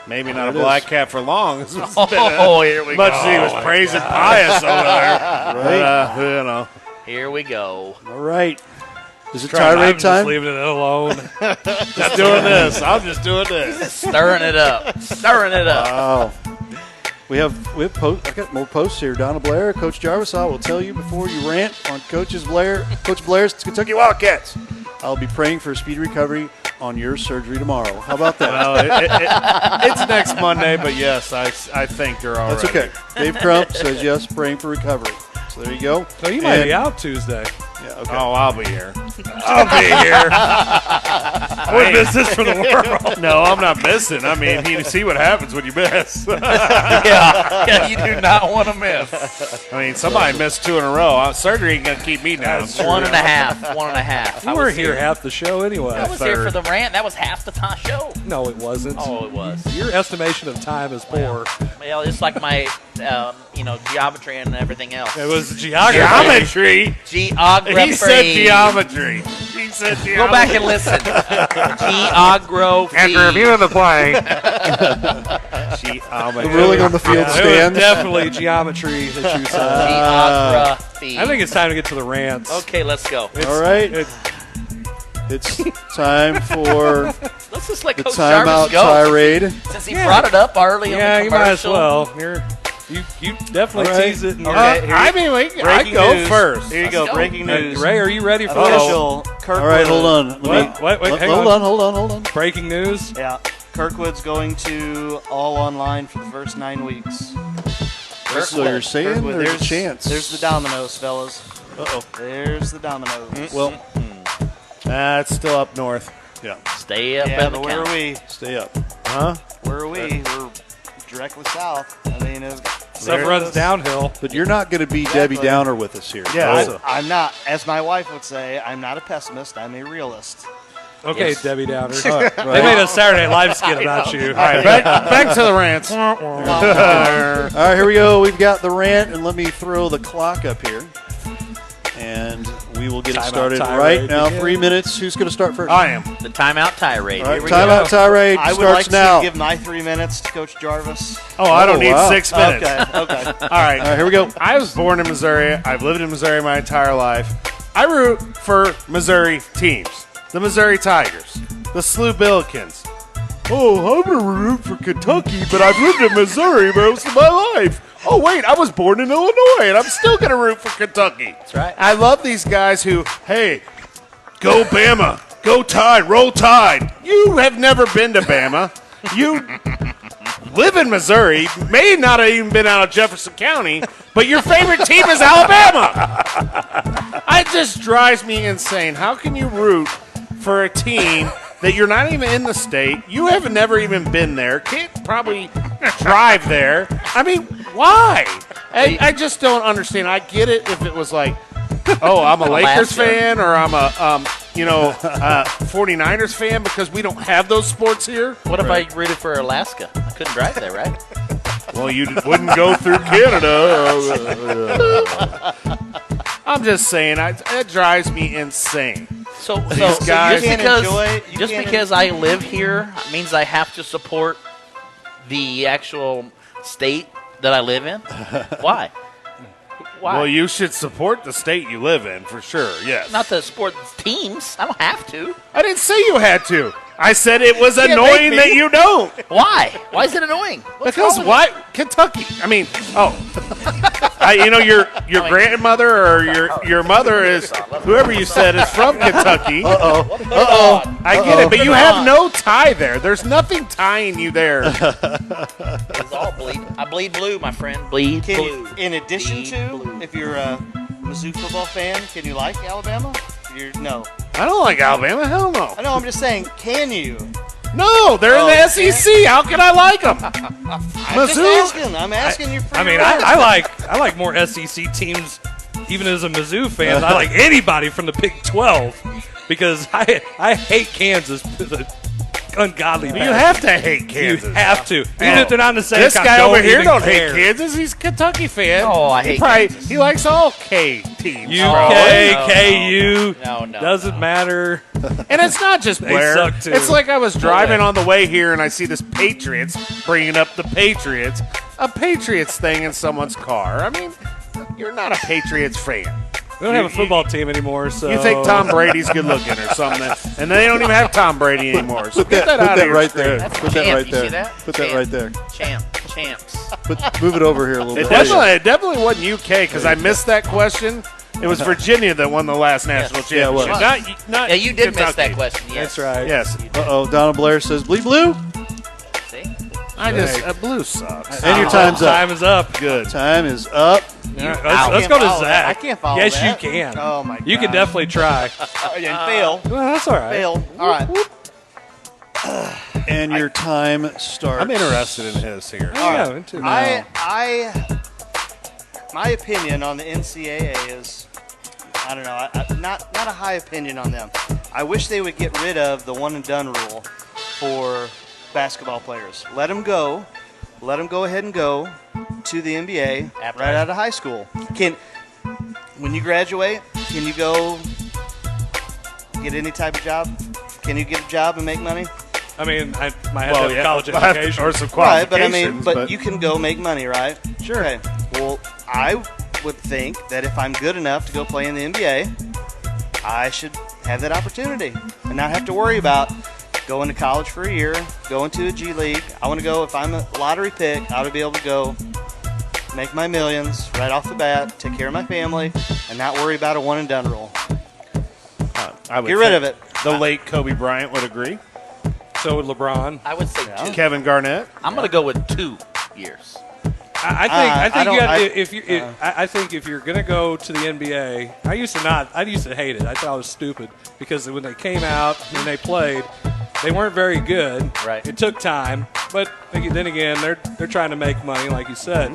maybe not a Black Cat for long. Here we much go. as he was praising pious over there. Right. Here we go. All right. Is it I'm tirade just time? leaving it alone. Just doing this. I'm just doing this. Stirring it up. Stirring it up. Wow. We have I got more posts here. Donna Blair, Coach Jarvis, I will tell you before you rant on Coach Blair's Kentucky Wildcats. I'll be praying for a speedy recovery on your surgery tomorrow. How about that? Well, it's next Monday, but yes, I thanked her already. That's okay. Dave Crump says yes, praying for recovery. So there you go. So you might be out Tuesday. Yeah, okay. Oh, I'll be here. I'll be here. I wouldn't miss this for the world. No, I'm not missing. I mean, you see what happens when you miss. Yeah, you do not want to miss. I mean, somebody missed 2 in a row. Surgery ain't going to keep me down. 1.5. You weren't here half the show anyway. I was here for the rant. That was half the time show. No, it wasn't. Oh, it was. Your estimation of time is poor. Well, it's like my, geometry and everything else. It was geography. Geography. He said geometry. He said geometry. Go back and listen. Geography. After reviewing the play. The ruling on the field It was stands. definitely geometry that you said. Geography. I think it's time to get to the rants. Okay, let's go. All right. It's time for Let's just let the Coach Timeout Jarvis go. Tirade. Since he brought it up early on Yeah, the you might as commercial. well. You definitely All right. tease it. And Okay, I mean, I go news. first. Here you go. Breaking news. Ray, are you ready for this? Official Kirkwood. All right, hold on. Wait, hang Hold on. on. Breaking news. Yeah. Kirkwood's going to all online for the first 9 weeks. So you're saying Kirkwood, there's a chance. There's the dominoes, fellas. Uh-oh. There's the dominoes. Well, It's still up north. yeah. Stay up Yeah, in the but where are we? Stay up. Huh? Where are we? We're directly south. I mean, Stuff runs downhill. But you're not going to be Debbie Downer with us here. Yeah, Also. I'm not, as my wife would say, I'm not a pessimist. I'm a realist. Okay, Yes. Debbie Downer. Right. They made a Saturday Night Live skit about you. All right, back to the rants. All right, here we go. We've got the rant, and let me throw the clock up here. And we will get it Timeout started tirade right now. begin. 3 minutes. Who's going to start first? I am. The timeout tirade. All right, Here we timeout go. tirade I would starts like now. to give my 3 minutes to Coach Jarvis. Oh, I don't Oh, need wow. 6 minutes. Okay. All right. All right, here we go. I was born in Missouri. I've lived in Missouri my entire life. I root for Missouri teams. The Missouri Tigers. The SLU Billikens. Oh, I'm going to root for Kentucky, but I've lived in Missouri most of my life. Oh, wait, I was born in Illinois, and I'm still going to root for Kentucky. That's right. I love these guys who, hey, go Bama, go Tide, roll Tide. You have never been to Bama. You live in Missouri, may not have even been out of Jefferson County, but your favorite team is Alabama. It just drives me insane. How can you root for a team that you're not even in the state? You have never even been there. Can't probably drive there. I mean, why? I just don't understand. I get it if it was like, oh, I'm a Lakers fan or I'm a 49ers fan because we don't have those sports here. What if I rooted for Alaska? I couldn't drive there, right? Well, you wouldn't go through Canada. I'm just saying, it drives me insane. So guys- just because I live here means I have to support the actual state that I live in? Why? Why? Well, you should support the state you live in, for sure, yes. Not to support teams. I don't have to. I didn't say you had to. I said it was can't annoying make me. that you don't. Why? Why is it annoying? Because why? Kentucky. I mean, your grandmother or your mother is, whoever you said is from Kentucky. I get it, but you have no tie there. There's nothing tying you there. It's all bleed. I bleed blue, my friend. Bleed blue. In addition to, if you're a Mizzou football fan, can you like Alabama? No. I don't like Alabama. Hell no. I know, I'm just saying, can you? No, they're in the SEC. How can I like them? I'm asking you for I mean, your words. I like more SEC teams, even as a Mizzou fan. I like anybody from the Big 12 because I hate Kansas. It's an ungodly. You have to hate Kansas. You have to, even if they're not in the same. This guy over here don't care. hate Kansas. He's a Kentucky fan. Oh, I hate Kansas. He likes all K teams. UK, KU, No. doesn't matter. And it's not just Blair. suck too. It's like I was driving on the way here and I see this Patriots bringing up the Patriots, a Patriots thing in someone's car. I mean, you're not a Patriots fan. We don't have a football team anymore, so You think Tom Brady's good looking or something, and they don't even have Tom Brady anymore. So get that out of here. right there. That's Put that champ. right You there. see that? Put that right there. Champs. Move it over here a little It bit. definitely wasn't UK because I missed that question. It was Virginia that won the last national Yeah, it was. championship. Not Yeah, you did miss Kentucky. that question. Yes. that's right. Yes. Donald Blair says, bleed blue. See? I just blue sucks. And your time's up. Time is up. Good. Time is up. Let's go to Zach. I can't follow Yes, that. you can. Oh, my God. You can definitely try. And fail. Well, that's all right. Fail. All right. And your time starts. I'm interested in his here. Yeah, me too. My opinion on the NCAA is, I don't know, not a high opinion on them. I wish they would get rid of the one and done rule for basketball players. Let them go ahead and go to the NBA right out of high school. When you graduate, can you go get any type of job? Can you get a job and make money? I mean, I might have to have a college education. Or some Right, qualifications. but you can go make money, right? Sure. Okay. Well, I would think that if I'm good enough to go play in the NBA, I should have that opportunity and not have to worry about going to college for a year, going to a G League. I want to go, if I'm a lottery pick, I ought to be able to go make my millions right off the bat, take care of my family, and not worry about a one and done rule. I would Get rid think of it. The late Kobe Bryant would agree. So would LeBron. I would say 2. Kevin Garnett. I'm going to go with 2 years. I think if you're gonna go to the NBA, I used to hate it. I thought it was stupid because when they came out and they played, they weren't very good. Right. It took time, but then again, they're trying to make money, like you said.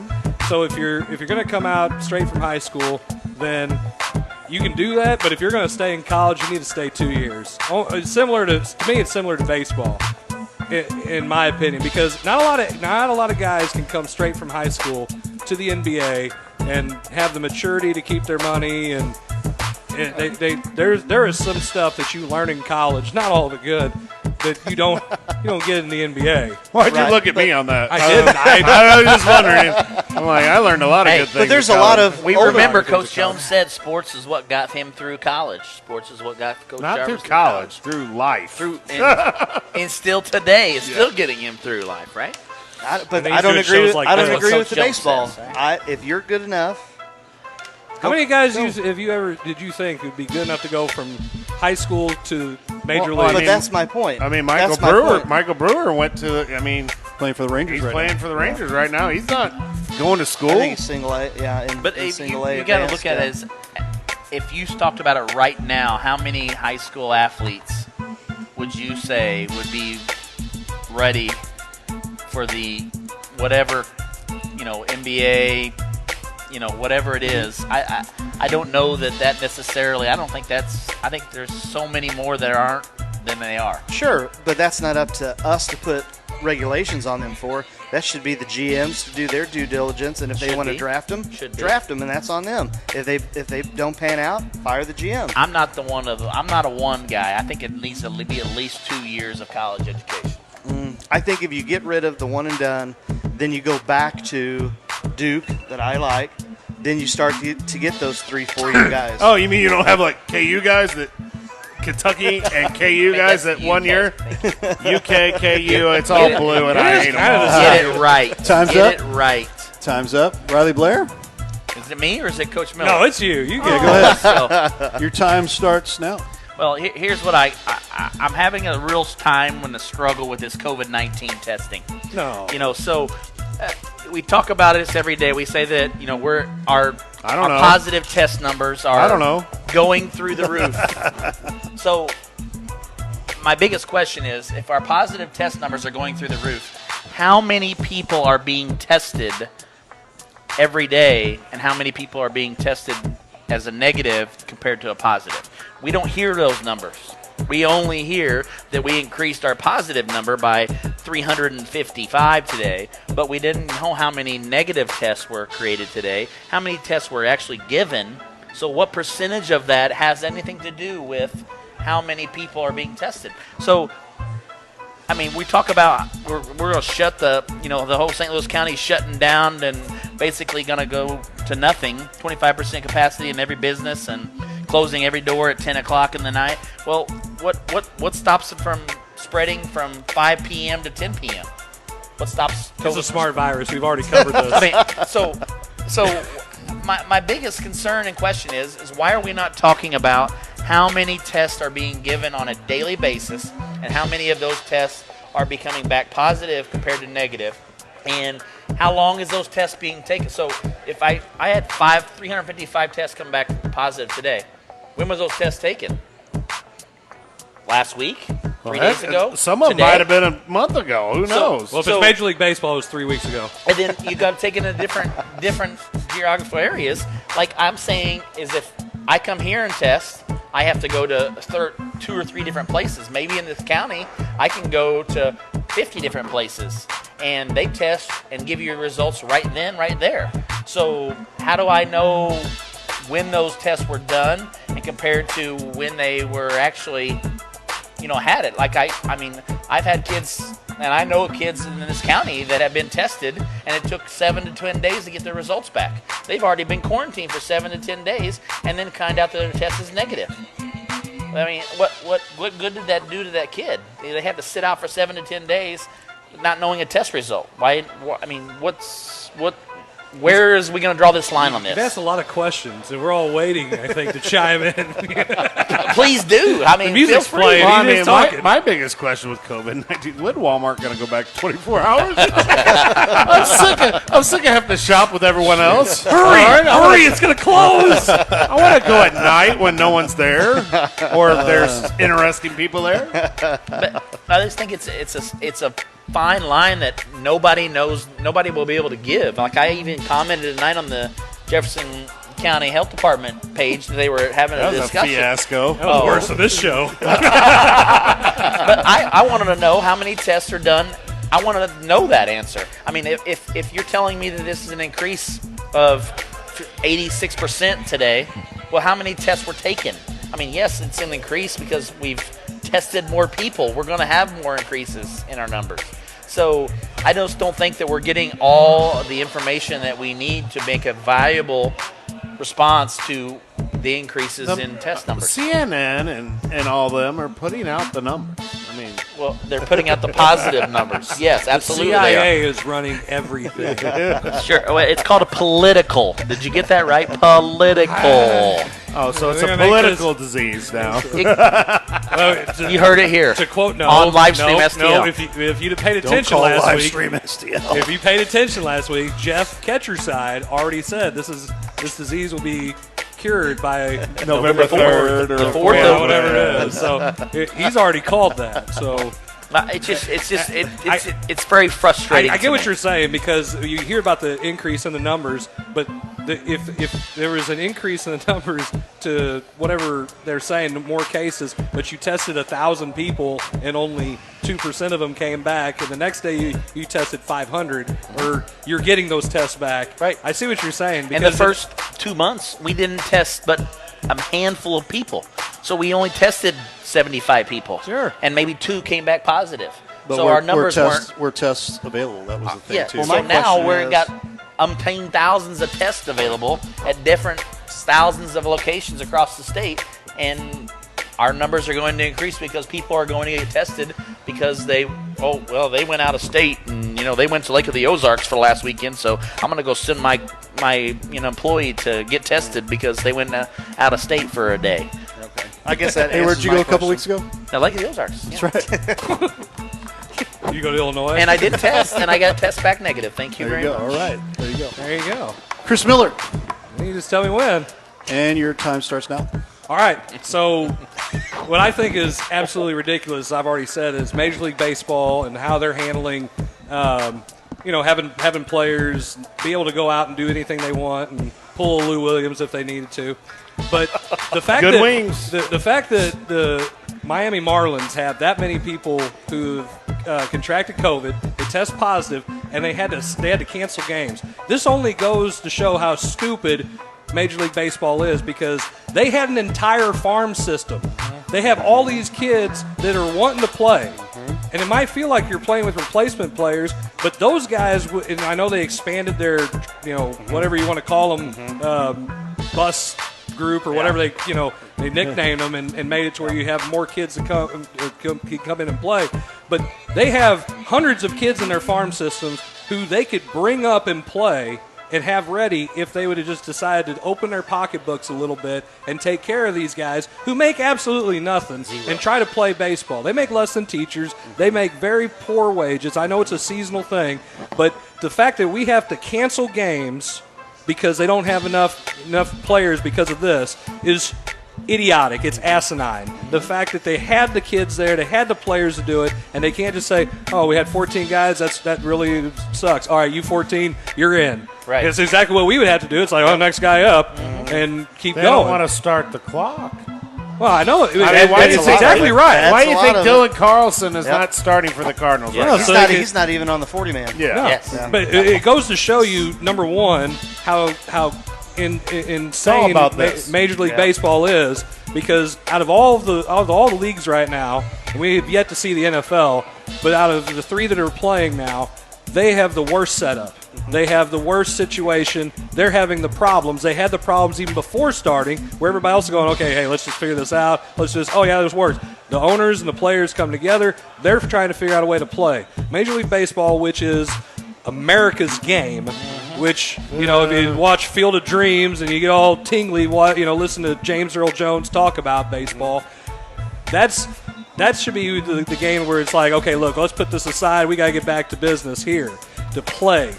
So if you're gonna come out straight from high school, then you can do that. But if you're gonna stay in college, you need to stay 2 years. It's similar to me. It's similar to baseball. In my opinion, because not a lot of guys can come straight from high school to the NBA and have the maturity to keep their money, and there is some stuff that you learn in college, not all of it good, that you don't get in the NBA. Why'd you look at me on that? I didn't. I was just wondering. I'm like, I learned a lot of good things. But there's in a lot college. of We remember Coach Jones said sports is what got him through college. Sports is what got Coach not Jarvis through college, through life. and still today is still getting him through life, right? But And I don't he's agree. doing With, shows like I don't this. agree What with the Coach Jones baseball. says, right? If you're good enough, How many guys did you think would be good enough to go from high school to major Well, league? but that's my point. I mean, That's my point. Michael Brewer went to. I mean, Playing for the Rangers he's right playing now. for the Rangers right now. He's not going to I school. think he's single A. Yeah, But in if single A. you got to advanced, look at it as if you talked about it right now, how many high school athletes would you say would be ready for the whatever, NBA, whatever it is? I don't know that necessarily. I think there's so many more that aren't than they are. Sure, but that's not up to us to put regulations on them for. That should be the GMs to do their due diligence, and if they want to draft them, and that's on them. If they don't pan out, fire the GM. I'm not a one guy. I think it needs to be at least 2 years of college education. I think if you get rid of the one and done, then you go back to Duke that I like. Then you start to get those 3-4 year guys. Oh, you mean you don't have like KU guys that Kentucky and KU guys that 1 year? UK, KU, it's all blue, and I hate them all. Get it right. Time's up. Get it right. Time's up. Riley Blair? Is it me or is it Coach Miller? No, it's you. You Go ahead. Your time starts now. Well, here's what I'm having a real time when the struggle with this COVID-19 testing. No. So we talk about this every day. We say that, our positive test numbers are going through the roof. So my biggest question is, if our positive test numbers are going through the roof, how many people are being tested every day and how many people are being tested as a negative compared to a positive? We don't hear those numbers. We only hear that we increased our positive number by 355 today, but we didn't know how many negative tests were created today, how many tests were actually given. So what percentage of that has anything to do with how many people are being tested? So, we talk about we're going to shut the whole St. Louis County shutting down and basically going to go to nothing, 25% capacity in every business and closing every door at 10 o'clock in the night. Well, what stops it from spreading from 5 p.m. to 10 p.m.? What stops? It's a smart virus. We've already covered this. So my biggest concern and question is why are we not talking about how many tests are being given on a daily basis and how many of those tests are becoming back positive compared to negative, and how long is those tests being taken? So if I had 355 tests come back positive today, when was those tests taken? Last week? 3 days ago? Some of them might have been a month ago. Who knows? Well, if it's Major League Baseball, it was 3 weeks ago. And then you got to take it in different geographical areas. Like I'm saying is if I come here and test, I have to go to 2 or 3 different places. Maybe in this county, I can go to 50 different places, and they test and give you results right then, right there. So how do I know when those tests were done and compared to when they were actually, had it? Like I've had kids, and I know kids in this county that have been tested, and it took 7 to 10 days to get their results back. They've already been quarantined for 7 to 10 days, and then find out that their test is negative. What good did that do to that kid? They have to sit out for 7 to 10 days, not knowing a test result. Where is we going to draw this line on this? You've asked a lot of questions, and we're all waiting, I think, to chime in. Please do. The music's playing. My biggest question with COVID-19, when Walmart going to go back to 24 hours? I'm sick of having to shop with everyone else. Hurry, it's going to close. I want to go at night when no one's there or there's interesting people there. But I just think it's a fine line that nobody knows, nobody will be able to give. Like I even commented tonight on the Jefferson County Health Department page that they were having a discussion. That was a fiasco. That was worse than this show. But I wanted to know how many tests are done. I wanted to know that answer. If you're telling me that this is an increase of 86% today, well, how many tests were taken? Yes, it's an increase because we've tested more people. We're going to have more increases in our numbers. So I just don't think that we're getting all the information that we need to make a viable response to the increases in test numbers. CNN and all them are putting out the numbers. Well, they're putting out the positive numbers. Yes, absolutely. The CIA is running everything. Sure. Well, it's called a political. Did you get that right? Political. So it's a political disease now. You heard it here. To quote, on LIvestream STL. No, if you'd have paid attention last week, STL. If you paid attention last week, Jeff Ketcherside already said this disease will be cured by November 3rd or 4th, whatever it is. So he's already called that. So it's very frustrating. I get what you're saying because you hear about the increase in the numbers, but if there was an increase in the numbers to whatever they're saying, more cases, but you tested 1,000 people and only 2% of them came back, and the next day you tested 500, or you're getting those tests back. Right. I see what you're saying. In the first 2 months, we didn't test but a handful of people. So we only tested 75 people. Sure. And maybe 2 came back positive. But so our numbers weren't. Were tests available? That was the thing, Yeah. too. Well, so now we've got thousands of tests available at different thousands of locations across the state, and our numbers are going to increase because people are going to get tested because they went out of state and they went to Lake of the Ozarks for the last weekend, so I'm going to go send my employee to get tested because they went out of state for a day. Okay. I guess that. Hey, where'd you go a couple weeks ago? Lake of the Ozarks. That's right. You go to Illinois? And I did test, and I got test back negative. Thank you very much. All right. There you go. There you go. Chris Miller. You just tell me when. And your time starts now. All right. So what I think is absolutely ridiculous, I've already said, is Major League Baseball and how they're handling, having players be able to go out and do anything they want and pull a Lou Williams if they needed to. But the fact Good that wings. The fact that the Miami Marlins have that many people who've contracted COVID, they test positive, and they had to cancel games. This only goes to show how stupid Major League Baseball is, because they had an entire farm system. They have all these kids that are wanting to play. And it might feel like you're playing with replacement players, but those guys, and I know they expanded their, whatever you want to call them, bus group or whatever they nicknamed them, and made it to where you have more kids to come in and play. But they have hundreds of kids in their farm systems who they could bring up and play and have ready if they would have just decided to open their pocketbooks a little bit and take care of these guys who make absolutely nothing and try to play baseball. They make less than teachers. They make very poor wages. I know it's a seasonal thing, but the fact that we have to cancel games because they don't have enough players because of this is idiotic. It's asinine. The fact that they had the kids there, they had the players to do it, and they can't just say, "Oh, we had 14 guys. That really sucks. All right, you 14, you're in." Right. It's exactly what we would have to do. It's like, "Oh, next guy up," and keep They going. don't want to start the clock. Well, I know. why It's is it- exactly right. Why do you think of Dylan Carlson is not starting for the Cardinals? Yes. Right He's, now? he's not even on the 40-man. Yeah. No. Yes. But it goes to show you, number one, how insane about this. Major League Baseball is, because out of all the leagues right now, we have yet to see the NFL, but out of the 3 that are playing now, they have the worst setup. They have the worst situation. They're having the problems. They had the problems even before starting, where everybody else is going, okay, hey, let's just figure this out. Let's just, oh, yeah, this works. The owners and the players come together. They're trying to figure out a way to play. Major League Baseball, which is America's game, which, if you watch Field of Dreams and you get all tingly, listen to James Earl Jones talk about baseball, that should be the game where it's like, okay, look, let's put this aside. We got to get back to business here to play.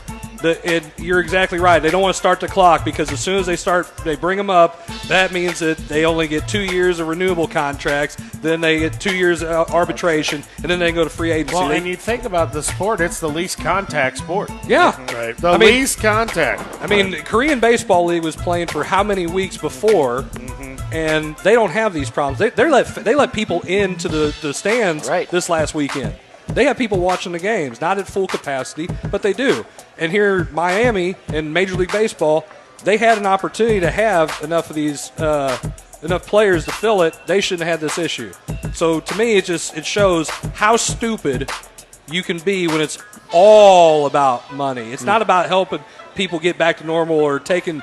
You're exactly right. They don't want to start the clock, because as soon as they bring them up, that means that they only get 2 years of renewable contracts, then they get 2 years of arbitration, and then they can go to free agency. Well, and you think about the sport, it's the least contact sport. Yeah. Right. The least contact. I mean, Korean Baseball League was playing for how many weeks before, and they don't have these problems. They let people into the stands this last weekend. They have people watching the games, not at full capacity, but they do. And here, Miami and Major League Baseball, they had an opportunity to have enough of these enough players to fill it. They shouldn't have had this issue. So to me, it shows how stupid you can be when it's all about money. It's not about helping people get back to normal or taking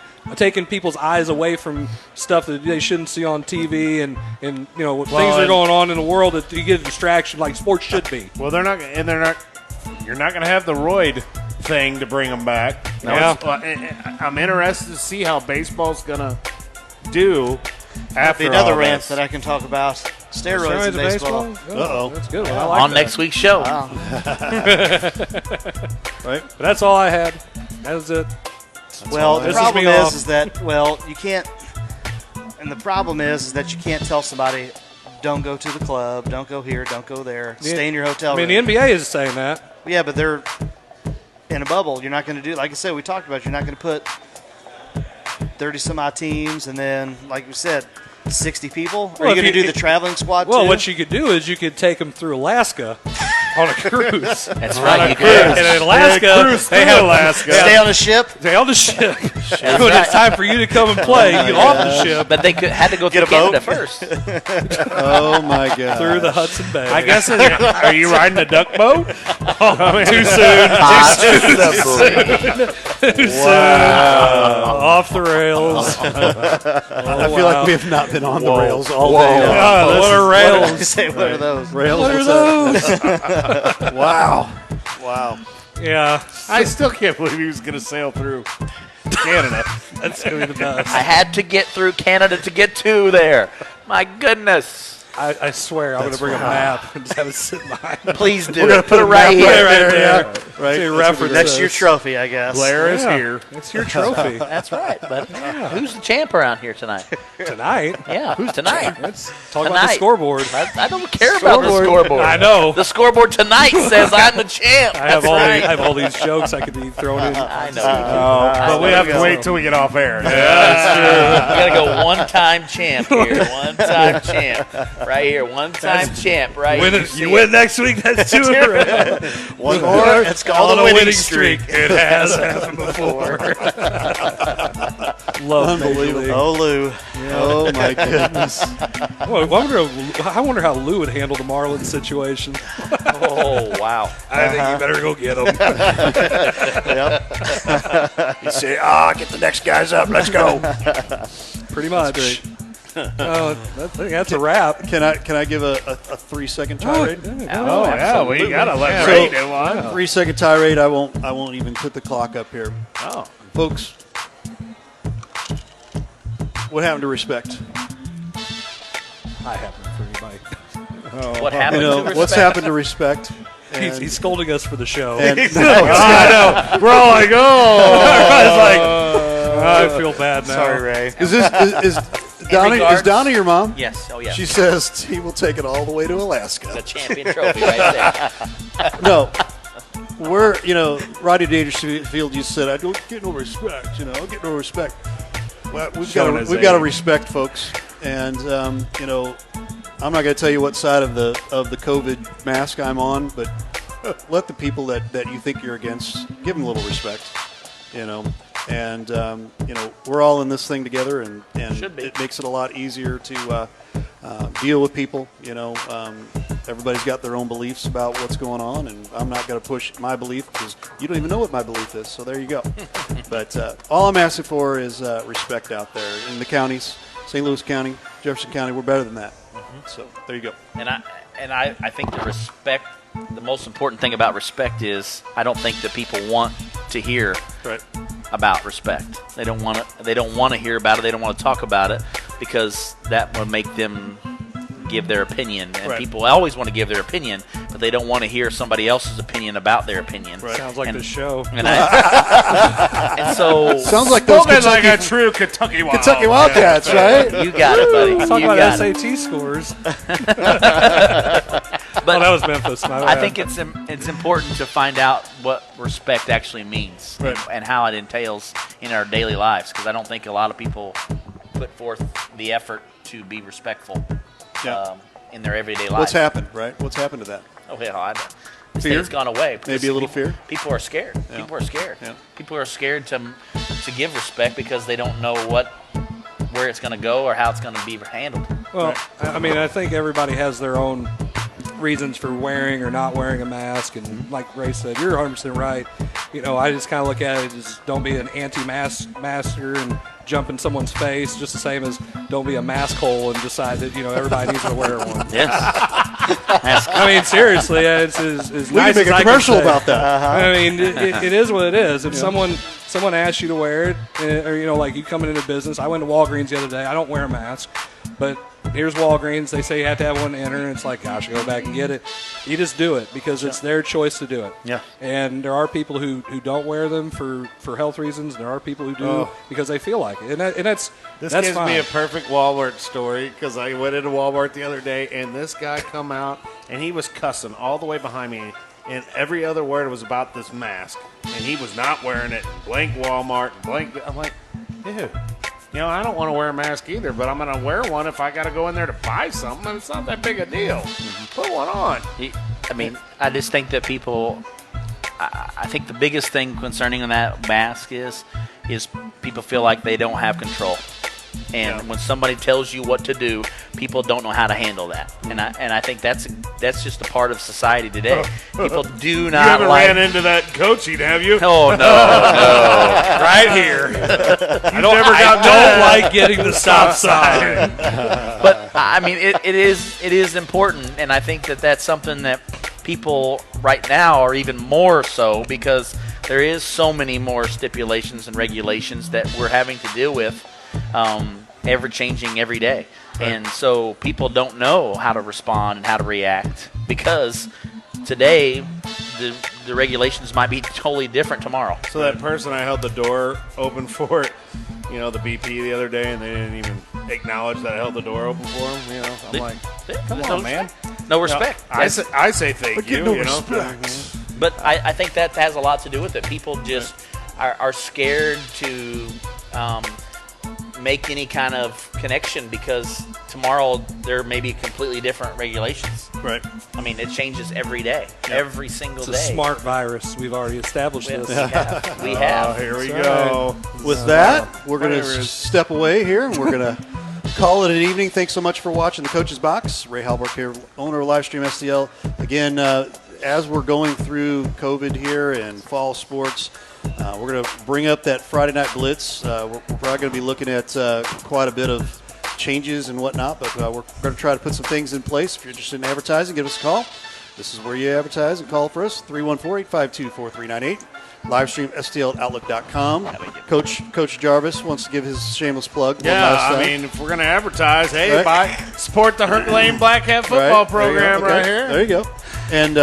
people's eyes away from stuff that they shouldn't see on TV and things that are going on in the world that you get a distraction like sports should be. Well, you're not going to have the roid thing to bring them back. I'm interested to see how baseball's going to do after another all rant this. that I can talk about. Steroids in baseball. Uh-oh. That's good. I like on next week's show. Wow. Right. But that's all I had. That was it. Well, the This problem me off. is that you can't. And the problem is that you can't tell somebody, don't go to the club, don't go here, don't go there, stay in your hotel room. The NBA is saying that. Yeah, but they're in a bubble. You're not going to do, like I said, we talked about, you're not going to put 30-some-odd teams and then, like we said, 60 people? Are you going to do the traveling squad Well, too? what you could do is you could take them through Alaska On a cruise. That's right. You And in Alaska, they have Alaska. Stay on the ship. Stay on the ship. When it's time for you to come and play, you get off the ship. But they had to go through a boat? Canada first. Oh my God! Through the Hudson Bay. I guess. Are you riding a duck boat? Too soon. Off the rails. I feel like we have not been on the rails all day. What are rails? What are those? Rails. What are those? Wow. Yeah, I still can't believe he was going to sail through Canada. that's going to be the best. I had to get through Canada to get to there. My goodness. I swear I'm going to bring a map and just have it sit behind. Please do. We're gonna Put it right map here. right there. Right. To reference That's this. your trophy, I guess. Blair is here. It's your trophy. That's right. But who's the champ around here tonight? Tonight. Yeah, who's tonight? Let's talk about the Tonight. scoreboard. I don't care about the scoreboard. I know. The scoreboard tonight says I'm the champ. I have That's right. all these jokes I could be thrown in. I know. But we have to wait till we get off air. You gotta go one-time champ here. One-time champ. Right here. One-time champ. Right here. You win next week. That's 2 in a row. One more. It's called a winning streak. It has happened before. Love Unbelievable. Oh, Lou. Oh my goodness. I wonder how Lou would handle the Marlins situation. Oh, wow. I think you better go get him. You say, get the next guys up. Let's go. Pretty much. I think that's a wrap. Can I give a 3-second tirade? Oh, yeah. We got to let So- Ray do one. 3-second tirade. I won't even put the clock up here. Oh. Folks, what happened to respect? I haven't for anybody. What happened to respect? What's happened to respect? He's scolding us for the show. And, I know. We're all like, Everybody's like, I feel bad now. Sorry, Ray. is Donnie? Is regards- Donnie your mom? Yes. Oh, yeah. She says he will take it all the way to Alaska. The champion trophy right there. No, we're Rodney Dangerfield. You said I don't get no respect. I'll get no respect. Well, we've got to respect folks, and I'm not going to tell you what side of the COVID mask I'm on, but let the people that you think you're against give them a little respect. And we're all in this thing together, and it makes it a lot easier to deal with people. Everybody's got their own beliefs about what's going on, and I'm not going to push my belief because you don't even know what my belief is. So there you go. But all I'm asking for is respect out there in the counties, St. Louis County, Jefferson County. We're better than that. So there you go. And I think the respect. The most important thing about respect is I don't think that people want to hear about respect. They don't want to hear about it. They don't want to talk about it because that would make them give their opinion. And people always want to give their opinion, but they don't want to hear somebody else's opinion about their opinion. Sounds like the show. And so sounds like those like a true Kentucky Wildcats, right? you got it, buddy. Talk You about got SAT it. scores. But that was Memphis. I think it's important to find out what respect actually means and how it entails in our daily lives, because I don't think a lot of people put forth the effort to be respectful in their everyday life. What's happened, right? What's happened to that? Oh, hell, Fear? it's gone away. Maybe a little fear? People are scared. Yeah. People are scared. Yeah. People are scared to give respect because they don't know where it's going to go or how it's going to be handled. Well, I think everybody has their own reasons for wearing or not wearing a mask, and like Ray said, you're 100% right. I just kind of look at it as don't be an anti-masker and jump in someone's face, just the same as don't be a mask hole and decide that everybody needs to wear one. Yes. I mean, seriously, it's as We nice can make as a I commercial can say. about that. I mean, it is what it is. If someone asks you to wear it, or like you coming into business, I went to Walgreens the other day. I don't wear a mask, but here's Walgreens. They say you have to have one to enter, and it's like, gosh, go back and get it. You just do it because it's their choice to do it. Yeah. And there are people who don't wear them for health reasons, and there are people who do because they feel like it. And that's gives fine. me a perfect Walmart story because I went into Walmart the other day and this guy come out and he was cussing all the way behind me, and every other word was about this mask, and he was not wearing it. Blank Walmart, blank. I'm like, dude. I don't want to wear a mask either, but I'm going to wear one if I got to go in there to buy something, and it's not that big a deal. Put one on. I mean, I just think that people. I think the biggest thing concerning that mask is people feel like they don't have control. And when somebody tells you what to do, people don't know how to handle that. And I think that's just a part of society today. People do not You haven't like. ran into that coaching, have you? Oh no, Right here. I don't like getting the stop sign. But I mean, it is important, and I think that's something that people right now are even more so, because there is so many more stipulations and regulations that we're having to deal with, ever changing every day. And so people don't know how to respond and how to react, because today the regulations might be totally different tomorrow. So that person I held the door open for, the BP the other day, and they didn't even acknowledge that I held the door open for them. I'm like, come on, man. No respect. I say thank you. But I think that has a lot to do with it. People just are scared to make any kind of connection, because tomorrow there may be completely different regulations. Right. I mean, it changes every day, every single day. It's a smart virus. We've already established this. We have. Here we go. With that, we're going to step away here, and we're going to call it an evening. Thanks so much for watching the Coach's Box. Ray Halbrook here, owner of LIvestream STL. Again, as we're going through COVID here and fall sports, we're going to bring up that Friday Night Blitz. We're probably going to be looking at quite a bit of changes and whatnot, but we're going to try to put some things in place. If you're interested in advertising, give us a call. This is where you advertise and call for us, 314-852-4398. LIvestream, STL@outlook.com. Coach Jarvis wants to give his shameless plug. I mean, if we're going to advertise, support the Herculaneum Black Hat football program right here. There you go. And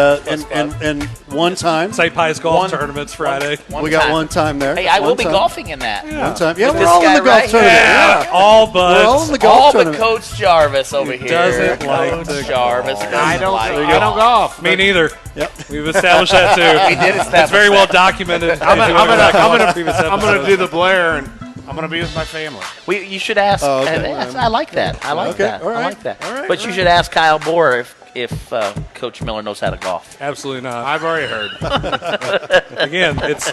one time, St. Pius golf tournaments Friday. We got one time there. Hey, I will be golfing in that. One time. Yeah, With we're this all in guy the golf right tournament. here. Yeah. All but We're all in the golf All but tournament. Coach Jarvis over here. Doesn't like Coach the Jarvis. I don't like golf. Me neither. Yep. We've established that too. We did establish It's very that. well documented. I'm going gonna do the Blair, and I'm gonna be with my family. You should ask. Oh, okay. I like that. I like that. all right. I like that. All right, But you should ask Kyle Bohr if Coach Miller knows how to golf. Absolutely not. I've already heard. Again, it's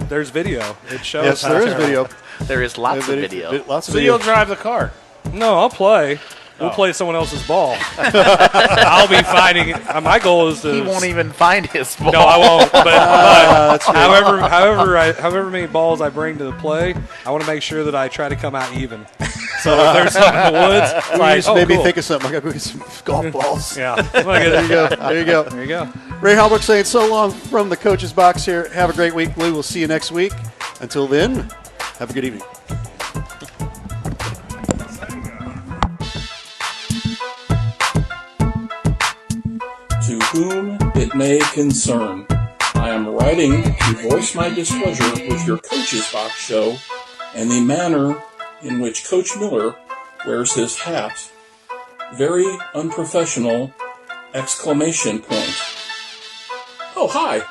there's video. It shows. Yes, there is video. There is lots of video. Lots of So video. you'll drive the car. No, I'll play. We'll play someone else's ball. I'll be finding. My goal is to. He won't even find his ball. No, I won't. But That's great. however many balls I bring to the play, I want to make sure that I try to come out even. So if there's something in the woods, You like, just made me cool. think of something. I got to go get some golf balls. Yeah. There you go. There you go. There you go. Ray Halbrook saying so long from the Coach's Box here. Have a great week. We will see you next week. Until then, have a good evening. To whom it may concern, I am writing to voice my displeasure with your Coach's Box show and the manner in which Coach Miller wears his hat. Very unprofessional! ! Oh, hi!